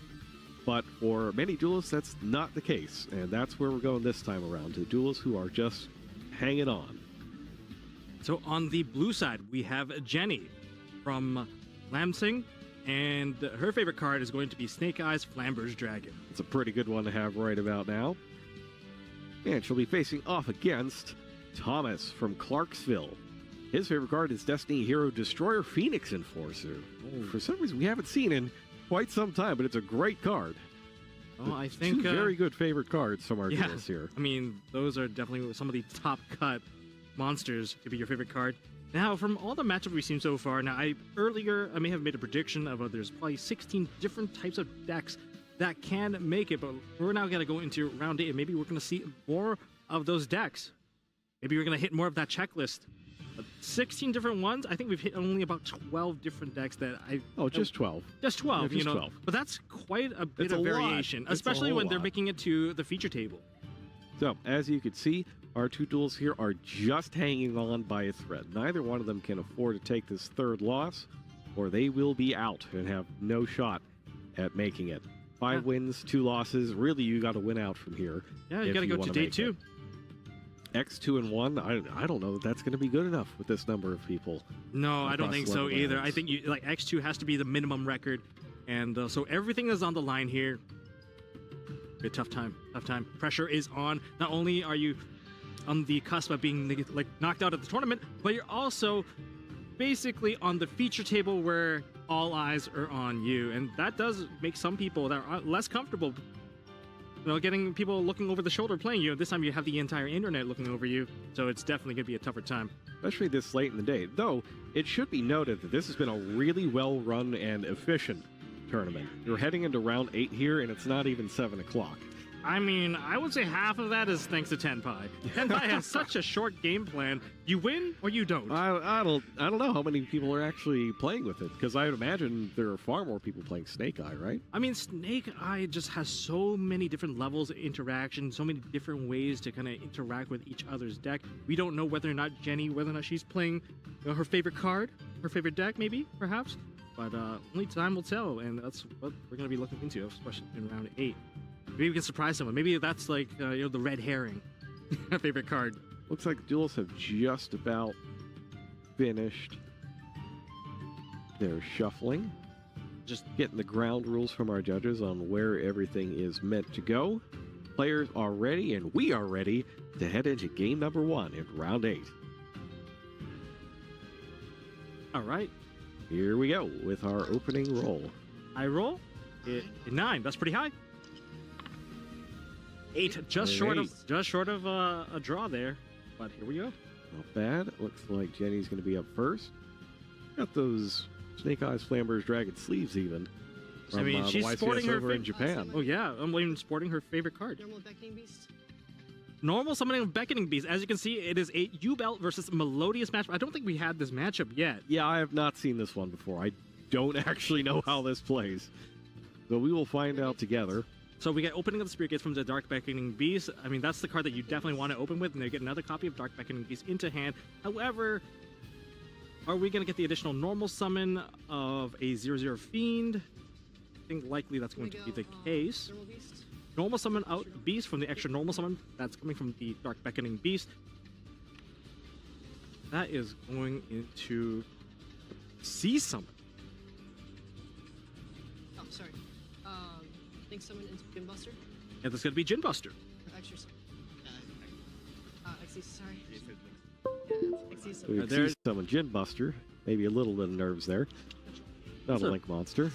But for many duelists, that's not the case. And that's where we're going this time around, to the duelists who are just hanging on. So on the blue side, we have Jenny from Lansing, and her favorite card is going to be Snake Eyes Flamber's Dragon. It's a pretty good one to have right about now. And she'll be facing off against Thomas from Clarksville. His favorite card is Destiny Hero Destroyer Phoenix Enforcer. For some reason, we haven't seen in quite some time, but it's a great card. Oh, I think 2 very good favorite cards from our duelists here. I mean, those are definitely some of the top cut monsters to be your favorite card. Now, from all the matchups we've seen so far, earlier I may have made a prediction of there's probably 16 different types of decks that can make it, but we're now going to go into round 8, and maybe we're going to see more of those decks. Maybe we're going to hit more of that checklist. 16 different ones. I think we've hit only about 12 different decks that I... Oh, just 12. Just 12, Yeah, just 12. But that's quite a bit It's of a lot. variation, It's a especially whole when they're lot. making it to the feature table. So, as you can see, our 2 duels here are just hanging on by a thread. Neither one of them can afford to take this 3rd loss, or they will be out and have no shot at making it. 5 wins, 2 losses. Really, you got to win out from here. Yeah, you if got to go to wanna day make 2. it. X2 and 1, I don't know if that's going to be good enough with this number of people. No, I don't across think so 11 either. I rounds. think X2 has to be the minimum record, and so everything is on the line here. A tough time, tough time. Pressure is on. Not only are you on the cusp of being knocked out of the tournament, but you're also basically on the feature table where all eyes are on you, and that does make some people that are less comfortable, getting people looking over the shoulder playing you. This time you have the entire internet looking over you, so it's definitely going to be a tougher time. Especially this late in the day. Though, it should be noted that this has been a really well-run and efficient tournament. You're heading into round 8 here, and it's not even 7 o'clock. I mean, I would say half of that is thanks to Tenpai. Tenpai has such a short game plan. You win or you don't. I don't know how many people are actually playing with it, because I would imagine there are far more people playing Snake Eye, right? I mean, Snake Eye just has so many different levels of interaction, so many different ways to kind of interact with each other's deck. We don't know whether or not she's playing her favorite card, her favorite deck, maybe, perhaps. But only time will tell, and that's what we're going to be looking into, especially in round 8. Maybe we can surprise someone. Maybe that's like, the red herring favorite card. Looks like the duelists have just about finished their shuffling. Just getting the ground rules from our judges on where everything is meant to go. Players are ready, and we are ready to head into game number 1 in round 8. All right. Here we go with our opening roll. I roll 9. That's pretty high. 8, just short of a draw there. But here we go. Not bad. Looks like Jenny's going to be up first. Got those Snake Eyes Flamber's Dragon sleeves even. From, I mean, she's the YCS sporting her over in Japan. Oh yeah, I'm even sporting her favorite card. Normal Beckoning Beast. Normal Summoning of Beckoning Beast. As you can see, it is a U-Belt versus Melodious match. I don't think we had this matchup yet. Yeah, I have not seen this one before. I don't actually know how this plays. But we will find out together. So we get Opening of the Spirit Gates from the Dark Beckoning Beast. I mean, that's the card that you definitely want to open with, and they get another copy of Dark Beckoning Beast into hand. However, are we going to get the additional normal summon of a 0/0 Fiend? I think likely that's going to be the case. Normal Beast. Normal summon out Beast from the extra normal summon that's coming from the Dark Beckoning Beast. That is going into Sea Summon. Oh, sorry. Think summon into Gym Buster. And that's going to be Gin Buster. Or extra summon. XC, sorry. Yeah, XC We summon. can there's- see someone Gin Buster. Maybe a little bit of nerves there. Not So- a link monster.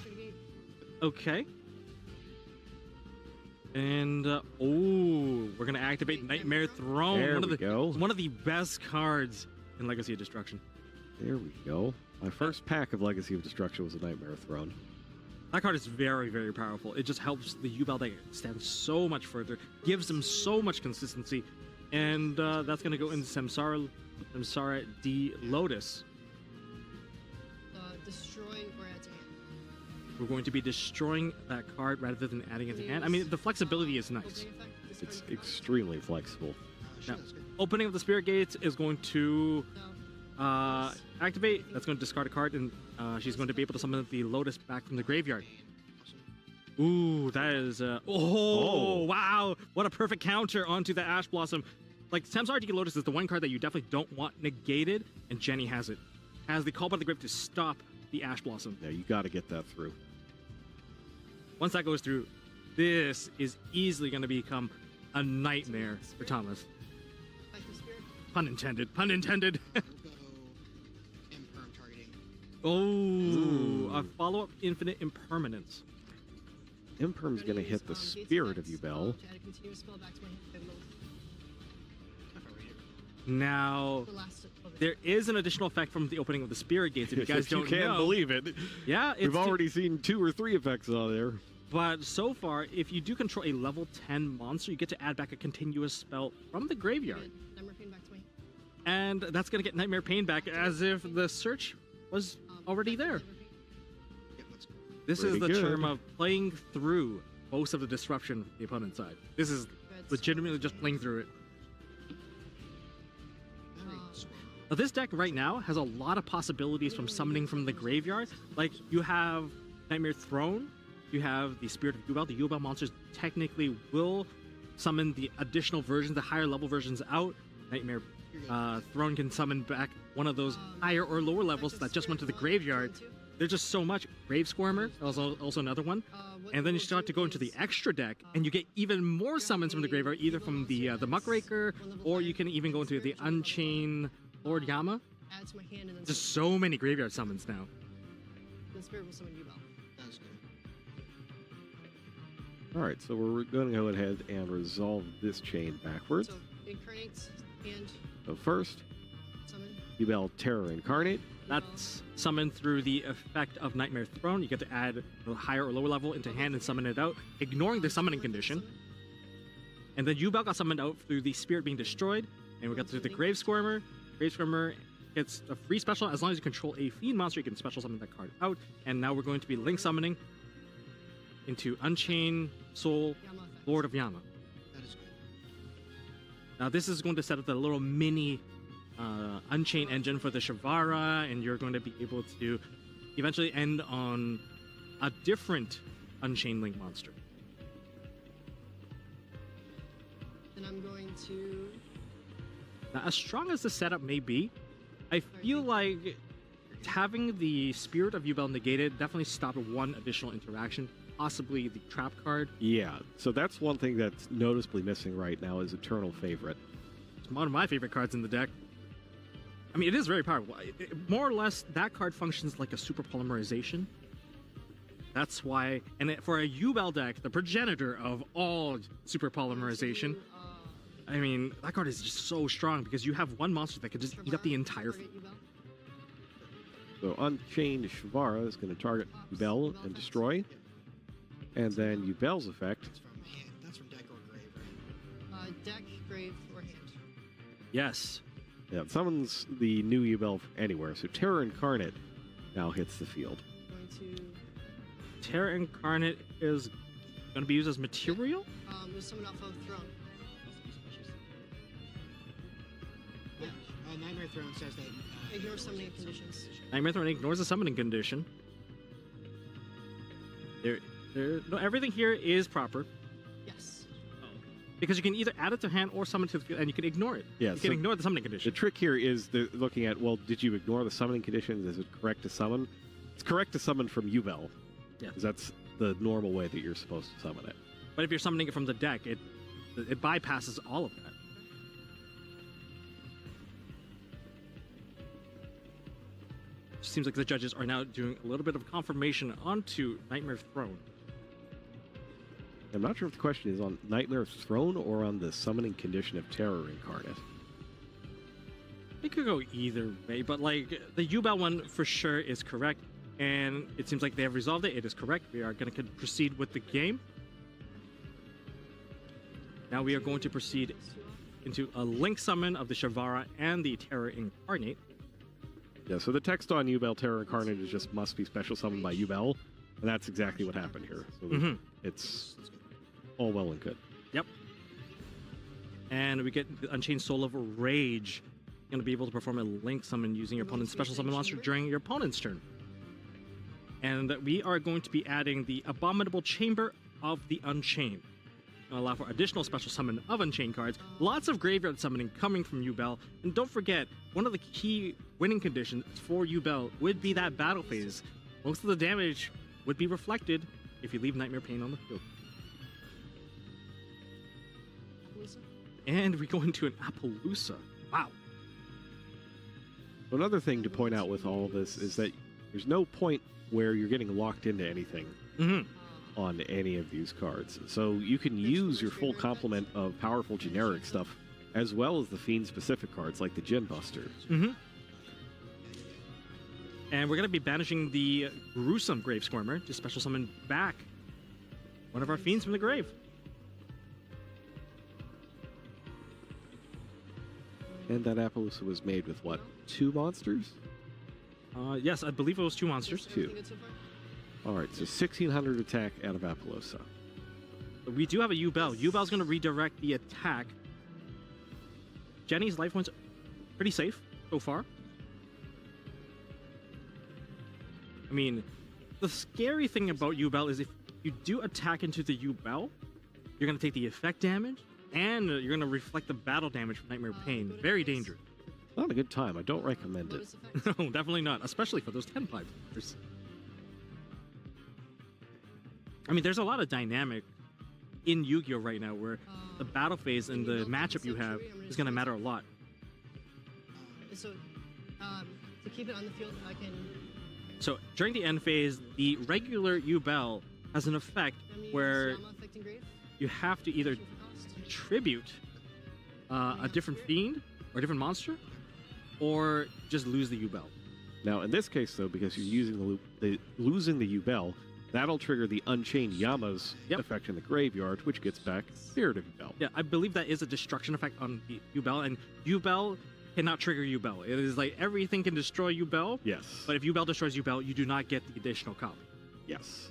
Okay. And we're gonna activate Nightmare Throne. There one of we the go. one of the best cards in Legacy of Destruction. There we go. My first pack of Legacy of Destruction was a Nightmare Throne. That card is very, very powerful. It just helps the Yubel deck stand so much further, gives them so much consistency, and that's gonna go into Samsara D Lotus. Destroy or add to hand. We're going to be destroying that card rather than adding it to hand. I mean, the flexibility is nice. Opening effect, discard It's a card. extremely flexible. Now, opening of the Spirit Gates is going to No. activate. That's going to discard a card, and she's going to be able to summon the Lotus back from the graveyard. Ooh, that is... Oh. Wow! What a perfect counter onto the Ash Blossom. Like, Samsara D Lotus is the one card that you definitely don't want negated, and Jenny has it. Has the Call by the Grave to stop the Ash Blossom. Yeah, you got to get that through. Once that goes through, this is easily going to become a nightmare for Thomas. Effective spirit. Pun intended. Pun intended. We'll go imperm targeting. Oh, a follow-up infinite impermanence. Imperm's going to hit the spirit of Yubel. To add a continuous spell back to my hand. I will- If I were here. Now, The last of it. there is an additional effect from the opening of the Spirit Gates. If you guys If you don't can't know, believe it. yeah, it's We've already seen 2 or 3 effects on there. But so far, if you do control a level 10 monster, you get to add back a continuous spell from the graveyard, Good. Nightmare Pain back to me. and that's gonna get Nightmare Pain back, as if the search was already there. This is Pretty the good. term of playing through most of the disruption on the opponent's side. This is legitimately just playing through it. Now, this deck right now has a lot of possibilities from summoning from the graveyard. Like, you have Nightmare Throne, you have the Spirit of Yubel. The Yubel monsters technically will summon the additional versions, the higher level versions out. Nightmare Throne can summon back one of those higher or lower levels that just went to the graveyard. There's just so much. Grave Squirmer, also another one. And then you start to go into the extra deck, and you get even more summons from the graveyard, either from the Muckraker, or you can even go into the Unchained Lord Yama. Add to my hand and then Just so many graveyard summons now. the spirit will summon Yubel. That's good. All right, so we're going to go ahead and resolve this chain backwards. So incarnate and So first, summon. Yubel Terror Incarnate. That's summoned through the effect of Nightmare Throne. You get to add a higher or lower level into hand and summon it out, ignoring the summoning condition. And then Yubel got summoned out through the spirit being destroyed, and we got through the Grave Squirmer. Grave Squirmer gets a free special. As long as you control a fiend monster, you can special summon that card out. And now we're going to be link summoning into Unchained Soul, Yama effect. Lord of Yama. That is good. Now this is going to set up the little mini Unchained engine for the Shavara, and you're going to be able to eventually end on a different Unchained Link monster. Then I'm going to. Now, as strong as the setup may be, I feel like having the Spirit of Yubel negated definitely stopped one additional interaction, possibly the trap card. Yeah, so that's one thing that's noticeably missing right now is Eternal Favorite. It's one of my favorite cards in the deck. I mean, it is very powerful. More or less, that card functions like a super polymerization. That's why, and for a Yubel deck, the progenitor of all super polymerization, I mean, that card is just so strong because you have one monster that can just eat up the entire Target field. Yubel. So Unchained Shavara is going to target Yubel and destroy. And then Yubel's effect. That's from hand. That's from deck or grave, right? Deck, grave, or hand. Yes. Yeah, it summons the new Yubel from anywhere. So Terror Incarnate now hits the field. Going to. Terra Incarnate is going to be used as material? We'll summon off of Throne. Yeah. Nightmare Throne says that. Ignore summoning conditions. Nightmare Throne ignores the summoning condition. No, everything here is proper Yes. because you can either add it to hand or summon to the field, and you can ignore it. Yeah, you can so ignore the summoning the condition. trick here is looking at, well, did you ignore the summoning conditions? Is it correct to summon? It's correct to summon from Yubel. Yeah. Because that's the normal way that you're supposed to summon it. But if you're summoning it from the deck, it bypasses all of that. seems like the judges are now doing a little bit of confirmation onto Nightmare Throne. I'm not sure if the question is on Nightmare's Throne or on the summoning condition of Terror Incarnate. It could go either way, but like the Yubel one for sure is correct, and it seems like they have resolved it. It is correct. We are going to proceed with the game. Now we are going to proceed into a link summon of the Shavara and the Terror Incarnate. Yeah, so the text on Yubel Terror Incarnate is just must be special summoned by Yubel, and that's exactly what happened here. So it's all well and good. Yep. And we get the Unchained Soul of Rage. You're going to be able to perform a link summon using your opponent's special summon monster during your opponent's turn. And we are going to be adding the Abominable Chamber of the Unchained. It'll allow for additional special summon of Unchained cards. Lots of graveyard summoning coming from Yubel. And don't forget, one of the key winning conditions for Yubel would be that battle phase. Most of the damage would be reflected if you leave Nightmare Pain on the field. And we go into an Appaloosa. Wow. Another thing to point out with all of this is that there's no point where you're getting locked into anything on any of these cards. So you can use your full complement of powerful generic stuff as well as the Fiend-specific cards like the Gin Buster. And we're going to be banishing the Gruesome Grave Squirmer to special summon back one of our Fiends from the grave. And that Appaloosa was made with what? 2 monsters? Yes, I believe it was 2 monsters. 2. Alright, so 1600 attack out of Appaloosa. We do have a Yubel. Yubel's going to redirect the attack. Jenny's life points pretty safe so far. I mean, the scary thing about Yubel is if you do attack into the Yubel, you're going to take the effect damage, and you're going to reflect the battle damage from Nightmare Pain. Very dangerous. Not a good time. I don't recommend it. No, definitely not. Especially for those 10 pipe players. I mean, there's a lot of dynamic in Yu-Gi-Oh! Right now where the battle phase and the matchup you have is going to matter a lot. So, to keep it on the field, I can... So, during the end phase, the regular Yubel has an effect where you have to either tribute a different fiend or a different monster, or just lose the Yubel. Now, in this case, though, because you're using losing the Yubel, that'll trigger the Unchained Yama's effect in the graveyard, which gets back Spirit of Yubel. Yeah, I believe that is a destruction effect on the Yubel, and Yubel cannot trigger Yubel. It is like everything can destroy Yubel. Yes. But if Yubel destroys Yubel, you do not get the additional copy. Yes.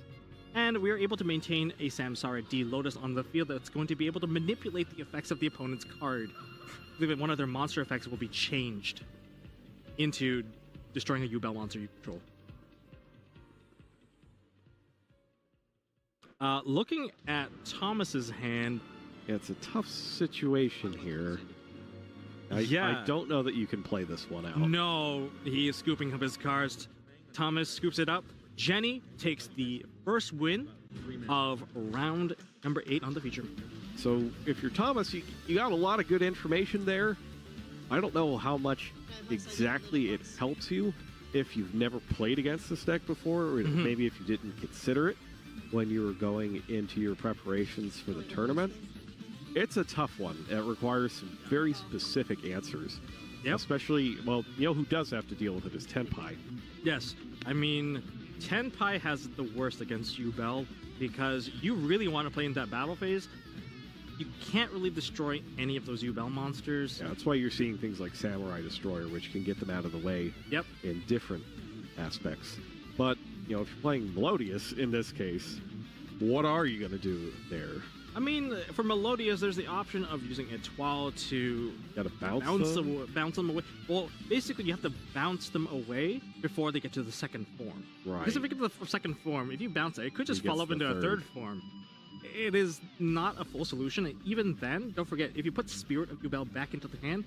And we are able to maintain a Samsara D Lotus on the field that's going to be able to manipulate the effects of the opponent's card. I believe that one of their monster effects will be changed into destroying a Yubel monster you control. Looking at Thomas's hand, Yeah, it's a tough situation here. Yeah. I don't know that you can play this one out. no, he is scooping up his cards. Thomas scoops it up. Jenny takes the first win of round number 8 on the feature. So if you're Thomas, you got a lot of good information there. I don't know how much exactly it helps you if you've never played against this deck before, or maybe if you didn't consider it when you were going into your preparations for the tournament. It's a tough one. It requires some very specific answers. Yep. Especially, well, you know who does have to deal with it is Tenpai. Yes, I mean, Tenpai has the worst against Yubel because you really want to play in that battle phase. You can't really destroy any of those Yubel monsters. Yeah, that's why you're seeing things like Samurai Destroyer, which can get them out of the way in different aspects. But, you know, if you're playing Melodious in this case, what are you going to do there? I mean, for Melodious, there's the option of using Etoile to Gotta bounce them away. Well, basically, you have to bounce them away before they get to the second form. Right. Because if you get to the second form, if you bounce it, it could just He fall gets up into the a third form. It is not a full solution. And even then, don't forget, if you put Spirit of Yubel back into the hand,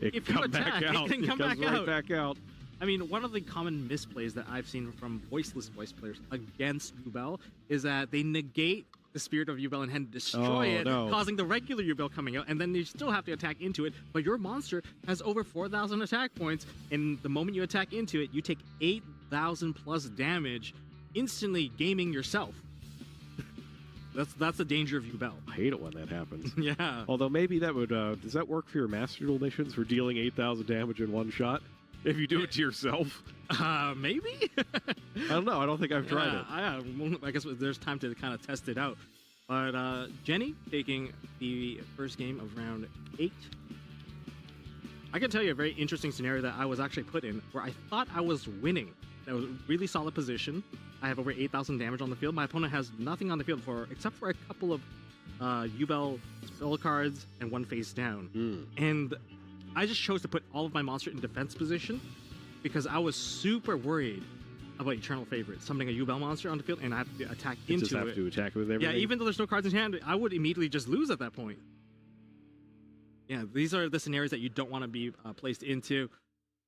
It if can you come back attack, out. it can come comes back right out. back out. I mean, one of the common misplays that I've seen from voiceless voice players against Yubel is that they negate the Spirit of Yubel in hand to destroy it, causing the regular Yubel coming out, and then you still have to attack into it, but your monster has over 4,000 attack points, and the moment you attack into it, you take 8,000 plus damage, instantly gaming yourself. That's the danger of Yubel. I hate it when that happens. Yeah. Although maybe that would, does that work for your Master Duel missions for dealing 8,000 damage in one shot? If you do it to yourself? Maybe? I don't know. I don't think I've tried it. Well, I guess there's time to kind of test it out. But Jenny taking the first game of round 8. I can tell you a very interesting scenario that I was actually put in where I thought I was winning. That was a really solid position. I have over 8,000 damage on the field. My opponent has nothing on the field except for a couple of Yubel spell cards and one face down. And I just chose to put all of my monster in defense position because I was super worried about Eternal Favorite, summoning a Yubel monster on the field, and I have to attack into it. Just have to attack with everything? Yeah, even though there's no cards in hand, I would immediately just lose at that point. Yeah, these are the scenarios that you don't want to be placed into,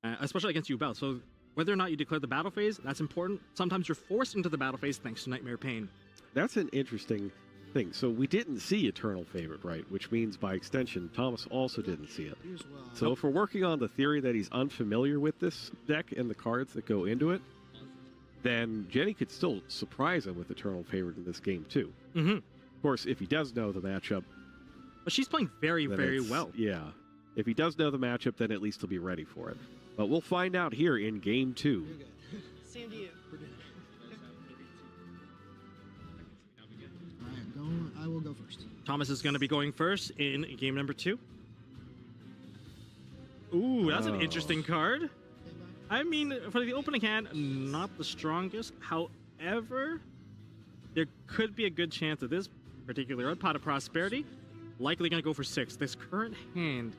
especially against Yubel. So whether or not you declare the battle phase, that's important. Sometimes you're forced into the battle phase thanks to Nightmare Pain. That's an interesting thing. So we didn't see Eternal Favorite, right? Which means by extension, Thomas also didn't see it. So if we're working on the theory that he's unfamiliar with this deck and the cards that go into it, then Jenny could still surprise him with Eternal Favorite in this game too. Of course, if he does know the matchup. But she's playing very, very well. Yeah. If he does know the matchup, then at least he'll be ready for it. But we'll find out here in game 2. Same to you. I will go first. Thomas is going to be going first in game number 2. Ooh, that's an interesting card. I mean, for the opening hand, not the strongest. However, there could be a good chance that this particular Pot of Prosperity likely going to go for 6. This current hand...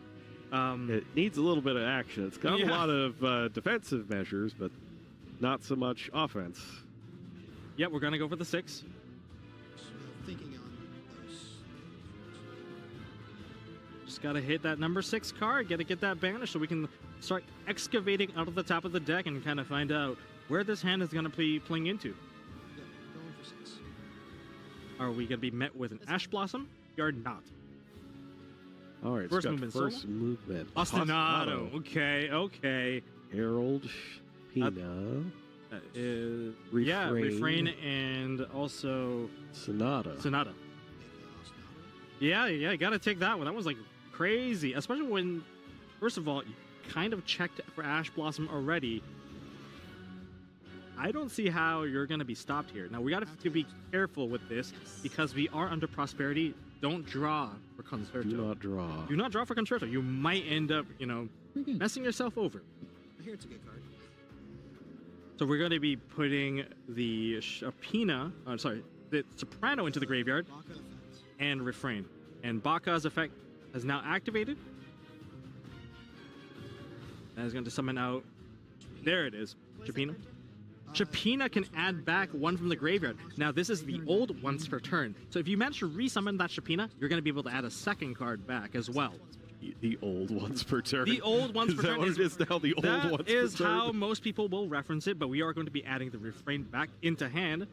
it needs a little bit of action. It's got a lot of defensive measures, but not so much offense. Yeah, we're going to go for the 6. Thinking on those. Just got to hit that number 6 card. Got to get that banished so we can start excavating out of the top of the deck and kind of find out where this hand is going to be playing into. Yeah, going for 6. Are we going to be met with an Ash Blossom? You're not. All right, first movement. First movement. Ostinato. Okay. Herald, Pina. That is Refrain. Yeah, Refrain and also Sonata. Yeah, you gotta take that one. That was like crazy, especially when, first of all, you kind of checked for Ash Blossom already. I don't see how you're gonna be stopped here. Now we gotta be careful with this because we are under Prosperity. Don't draw for Concerto. Do not draw. Do not draw for Concerto. You might end up, messing yourself over. I hear it's a good card. So we're going to be putting the the Soprano into the graveyard and Refrain. And Baka's effect has now activated. That is going to summon out. There it is. Chapina. Chapina can add back one from the graveyard. Now, this is the old once per turn. So if you manage to resummon that Chapina, you're going to be able to add a second card back as well. The old ones per turn. The old ones per turn. What it is now, the old ones per turn? That is how most people will reference it, but we are going to be adding the Refrain back into hand.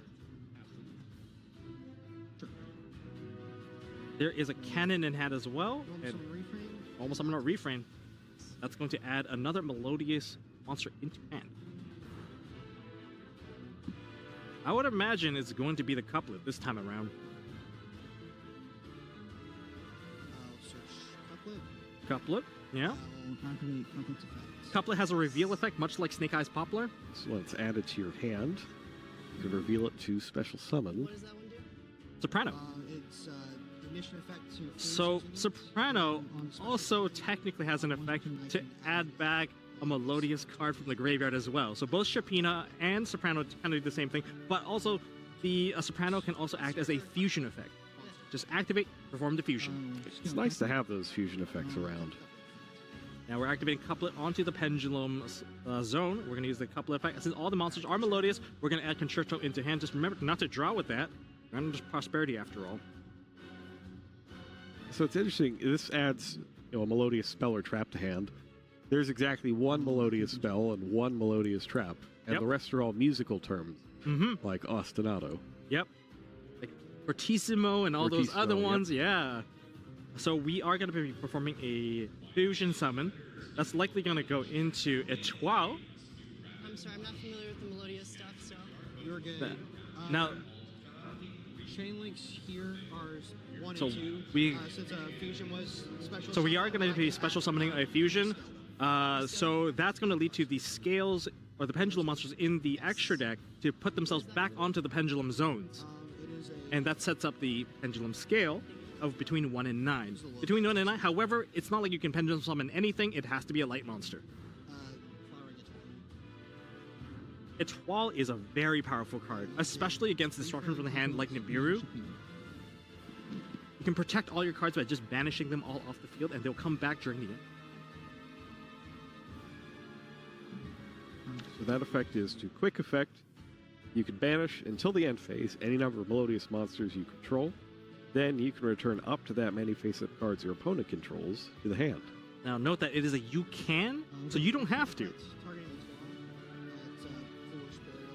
There is a cannon in hand as well. Almost summon a Refrain. That's going to add another melodious monster into hand. I would imagine it's going to be the couplet this time around. Couplet, yeah. Couplet has a reveal effect, much like Snake Eyes Poplar. So let's add it to your hand. You can reveal it to special summon. What does that one do? Soprano. It's the mission effect to. So Soprano also technically has an effect to add back a melodious card from the graveyard as well. So both Chapina and Soprano kind of do the same thing, but also the Soprano can also act as a fusion effect. Just activate, perform the fusion. It's nice to have those fusion effects around. Now we're activating Couplet onto the Pendulum zone. We're going to use the Couplet effect. Since all the monsters are melodious, we're going to add Concerto into hand. Just remember not to draw with that. We're under Prosperity after all. So it's interesting. This adds a melodious spell or trap to hand. There's exactly one melodious spell and one melodious trap. And the rest are all musical terms, like ostinato. Yep. Like Fortissimo and all those Fortissimo, other yep. ones. Yeah. So we are going to be performing a fusion summon. That's likely going to go into Etoile. I'm sorry, I'm not familiar with the Melodious stuff, so. You're good. That- Now, chain links here are 1 So and 2. we- Since fusion was special. so we are summon, going to be special summoning a fusion. So that's going to lead to the scales or the pendulum monsters in the extra deck to put themselves back onto the pendulum zones. It is a And that sets up the pendulum scale of between 1 and 9. Between 1 and 9, however, it's not like you can pendulum summon anything, it has to be a light monster. flowering Etoile. Etoile is a very powerful card, especially against destruction from the hand like Nibiru. You can protect all your cards by just banishing them all off the field, and they'll come back during the end. So that effect is to quick effect. You can banish until the end phase any number of melodious monsters you control. Then you can return up to that many face-up cards your opponent controls to the hand. Now note that it is a you can, so you don't have to. Targeting Etoile. That's foolish burial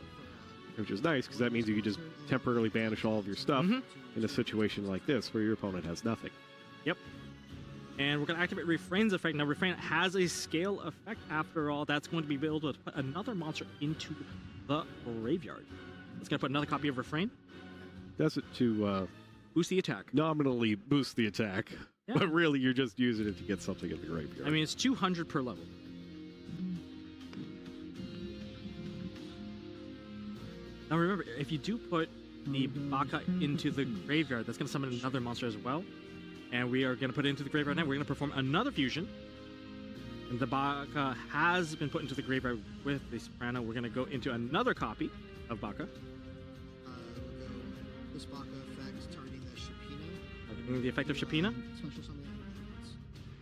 for Which is nice because that means you can just temporarily banish all of your stuff in a situation like this where your opponent has nothing. Yep. And we're going to activate Refrain's effect. Now, Refrain has a scale effect. After all, that's going to be able to put another monster into the graveyard. It's going to put another copy of Refrain. Does it to Boost the attack. nominally boost the attack, Yeah. but really you're just using it to get something in the graveyard. I mean, it's 200 per level. Now remember, if you do put the Baka into the graveyard, that's going to summon another monster as well. And we are going to put it into the graveyard now. We're going to perform another fusion. And the Baka has been put into the graveyard with the Soprano. We're going to go into another copy of Baka. we'll go this Baka effect targeting the Shapina. Targeting the effect of Shapina. Special summon.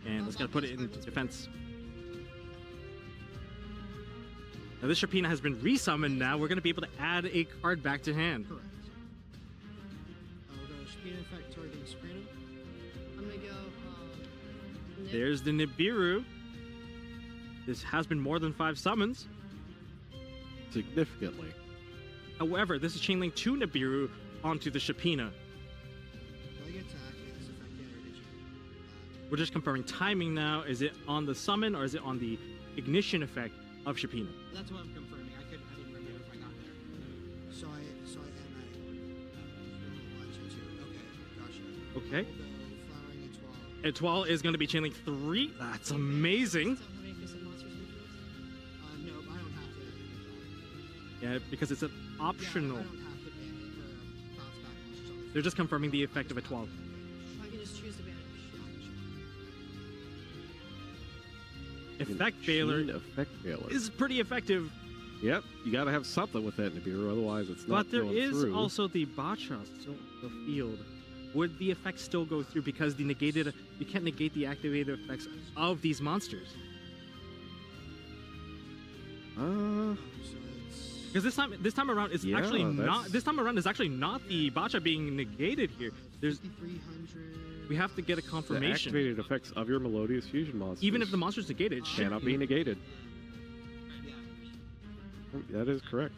And let's going to put it into defense. Now this Shapina has been resummoned now. We're going to be able to add a card back to hand. Correct. We'll go Shapina effect targeting Soprano. I'm gonna go. Nip. There's the Nibiru. This has been more than 5 summons. Significantly. However, this is chaining 2 Nibiru onto the Shapina. Leg attack is effect energy. We're just confirming timing now. Is it on the summon or is it on the ignition effect of Shapina? That's what I'm confirming. I didn't remember if I got there. So I am at. Okay, gotcha. Okay. We'll go flowering Etoile. Etoile is going to be chaining 3. That's amazing. So how many face-up monsters in the field? No, I don't have to. Yeah, because it's an optional. Yeah, I don't have to ban it or bounce back monsters on the They're just confirming the effect of Etoile. I can just choose to banish. Effect Veiler Effect Veiler. is pretty effective, Yep, you got to have something with that Nibiru, otherwise it's not but there going is through. also the Bacha still in the field. Would the effect still go through because the negated you can't negate the activated effects of these monsters? So it's Because this time around is Yeah, actually not that's- this time around is actually not the Bacha being negated here. There's 5,300. we have to get a The confirmation. activated effects of your Melodious Fusion monsters Even if the monster's negated, it should cannot be negated. Yeah. That is correct.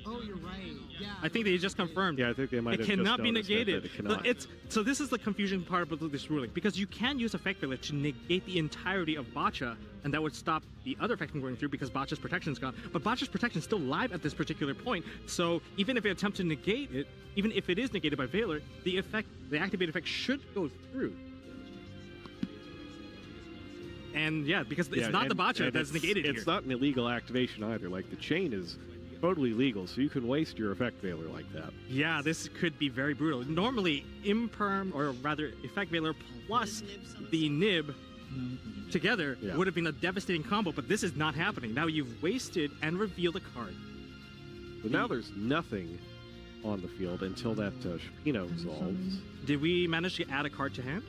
Oh, you're right. Yeah. I think they just confirmed. Yeah, I think they might It have just cannot be noticed that negated. it cannot. So this is the confusing part about this ruling, because you can use effect village to negate the entirety of Bacha, and that would stop the other effect from going through because Bacha's protection is gone. But Bacha's protection is still live at this particular point, so even if it attempt to negate it, even if it is negated by Veiler, the activated effect should go through. And yeah, because it's Yeah, not the and Bacha that's it's- negated It's here. not an illegal activation either. Like, the chain is totally legal, so you can waste your effect veiler like that. Yeah, this could be very brutal. Normally, Imperm, or rather Effect Veiler plus the Nib together Yeah. would have been a devastating combo, but this is not happening. Now you've wasted and revealed a card. But now there's nothing on the field until that Shapino resolves. Did we manage to add a card to hand?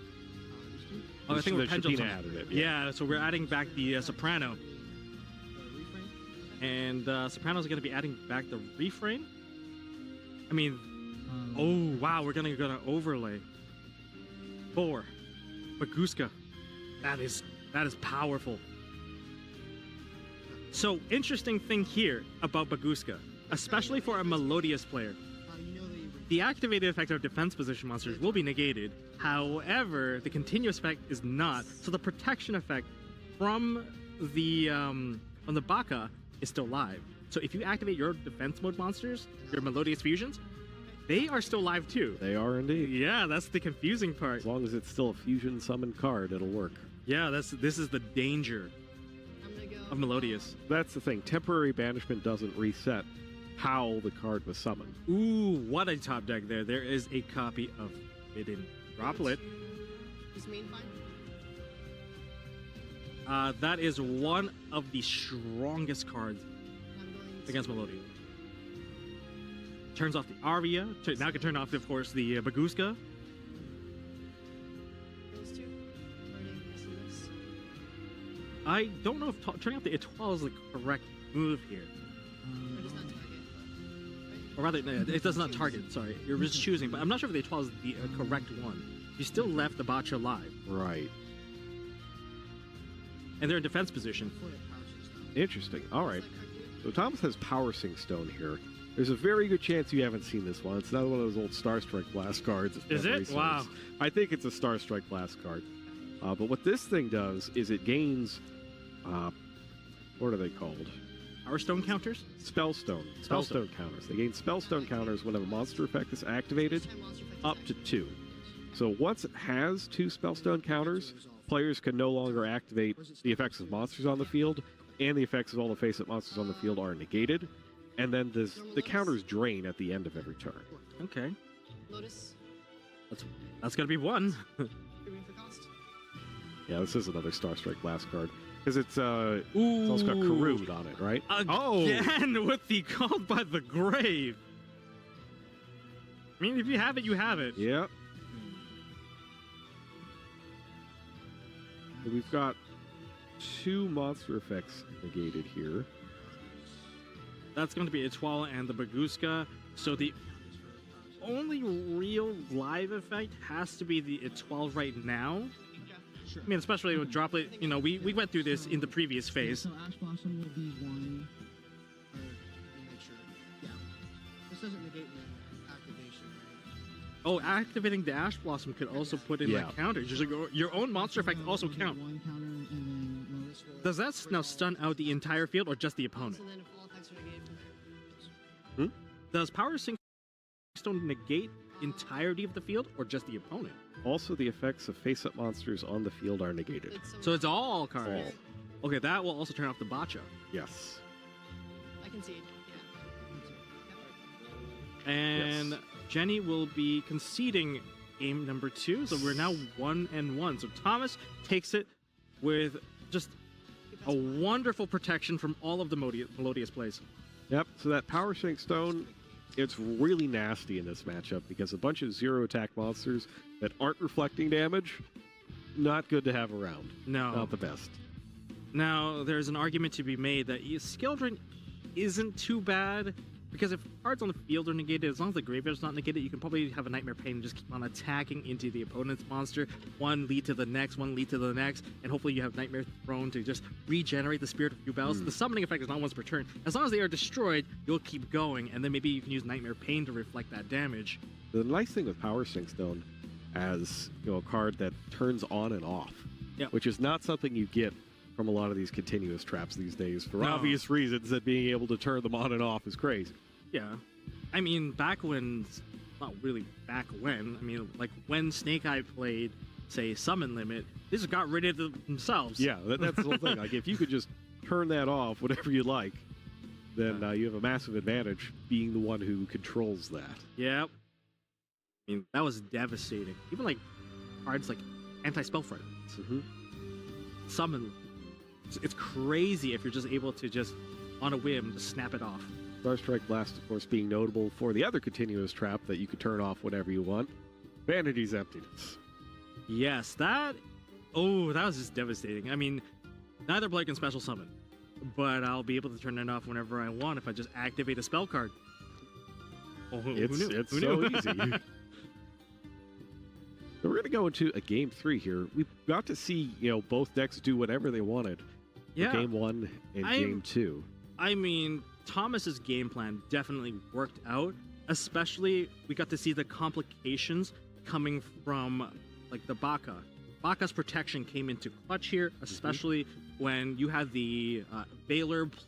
Oh, I think we're The pendulum. Shapina added it. Yeah, so we're adding back the Soprano. And Soprano's going to be adding back the refrain. I mean, oh wow, we're gonna overlay 4 Baguska. That is powerful. So, interesting thing here about Baguska, especially for a Melodious player. You know The activated effect of defense position monsters will be negated. However, the continuous effect is not. So the protection effect from the Baka is still live. So if you activate your defense mode monsters, your Melodious fusions, they are still live too. They are indeed. Yeah, that's the confusing part. As long as it's still a fusion summon card, it'll work. Yeah, this is the danger I'm gonna go. of Melodious. That's the thing. Temporary banishment doesn't reset how the card was summoned. Ooh, what a top deck there. There is a copy of Hidden Droplet. Is main fine? That is one of the strongest cards I'm going to against Melodious. Turns off the Aria. Now can turn off, of course, the Baguska. those two. Already missing this. I don't know if turning off the Etoile is the correct move here. Or does not target. Or rather, no, it does not target, sorry. You're just choosing, but I'm not sure if the Etoile is the correct one. You still left the Bacha alive, Right. and they're in defense position. Flip power system. Interesting. All right. Does that card do? So Thomas has Power Sync Stone here. There's a very good chance you haven't seen this one. It's another one of those old Star Strike Blast cards. if Is memory it? serves. Wow. I think it's a Star Strike Blast card. But what this thing does is it gains, what are they called? Our stone counters? Spellstone. Spellstone counters. They gain Spellstone counters whenever monster effect is activated, Each time monster effect is up to activated. 2. So once it has 2 Spellstone counters, players can no longer activate the effects of monsters on the field, and the effects of all the face-up monsters on the field are negated. And then the counters drain at the end of every turn. Okay. Lotus. That's gonna be one. Premium for cost. Yeah, this is another Star Strike Blast card. Because it's Ooh. also got Karud on it, right? Again with the Called by the Grave. I mean, if you have it, you have it. Yeah. So we've got 2 monster effects negated here. That's going to be Etoile and the Baguska. So the only real live effect has to be the Etoile right now. I mean, especially with Droplet, you know, we went through this in the previous phase. So Ash Blossom will be one. Or let me make sure. Yeah. This doesn't negate the activation, right? Oh, activating the Ash Blossom could also put in Yeah. like counters. Just like your own monster effects also count. One counter and then Lotus will. Does that now stun out the entire field or just the opponent? And then if all attacks are negated from there. Does Power Sync Stone negate entirety of the field or just the opponent? Also, the effects of face-up monsters on the field are negated. So it's all cards. Okay, that will also turn off the Bacha. Yes. I can see it. Yeah. And Yes. Jenny will be conceding game number 2. So we're now 1-1. So Thomas takes it with just a wonderful protection from all of the Melodious plays. Yep, so that Power Sync Stone, it's really nasty in this matchup because a bunch of 0 attack monsters that aren't reflecting damage, not good to have around. No. Not the best. Now, there's an argument to be made that Skill Drain isn't too bad because if cards on the field are negated, as long as the graveyard's not negated, you can probably have a Nightmare Pain and just keep on attacking into the opponent's monster. One lead to the next, one lead to the next, and hopefully you have Nightmare Throne to just regenerate the Spirit of Yubel. The summoning effect is not once per turn. As long as they are destroyed, you'll keep going, and then maybe you can use Nightmare Pain to reflect that damage. The nice thing with Power Sync Stone as a card that turns on and off, Yep. which is not something you get from a lot of these continuous traps these days for No. obvious reasons that being able to turn them on and off is crazy. Yeah. I mean, back when, not really back when, I mean, like when Snake Eye played, say, Summon Limit, they just got rid of themselves. Yeah, that's the whole thing. Like, if you could just turn that off, whatever you like, then you have a massive advantage being the one who controls that. Yep. I mean, that was devastating. Even like cards like Anti-Spell Friend, Summon. It's crazy if you're just able to just, on a whim, just snap it off. Star Strike Blast, of course, being notable for the other continuous trap that you could turn off whenever you want. Vanity's Emptiness. Yes, that... Oh, that was just devastating. I mean, neither player can special summon, but I'll be able to turn it off whenever I want if I just activate a spell card. Oh, who It's knew? it's Who so knew? easy. So we're going to go into a game 3 here. We got to see, both decks do whatever they wanted. Yeah. game 1 and I'm- game 2. I mean, Thomas's game plan definitely worked out. Especially, we got to see the complications coming from like the Baka. Baka's protection came into clutch here, especially when you had the Baylor plus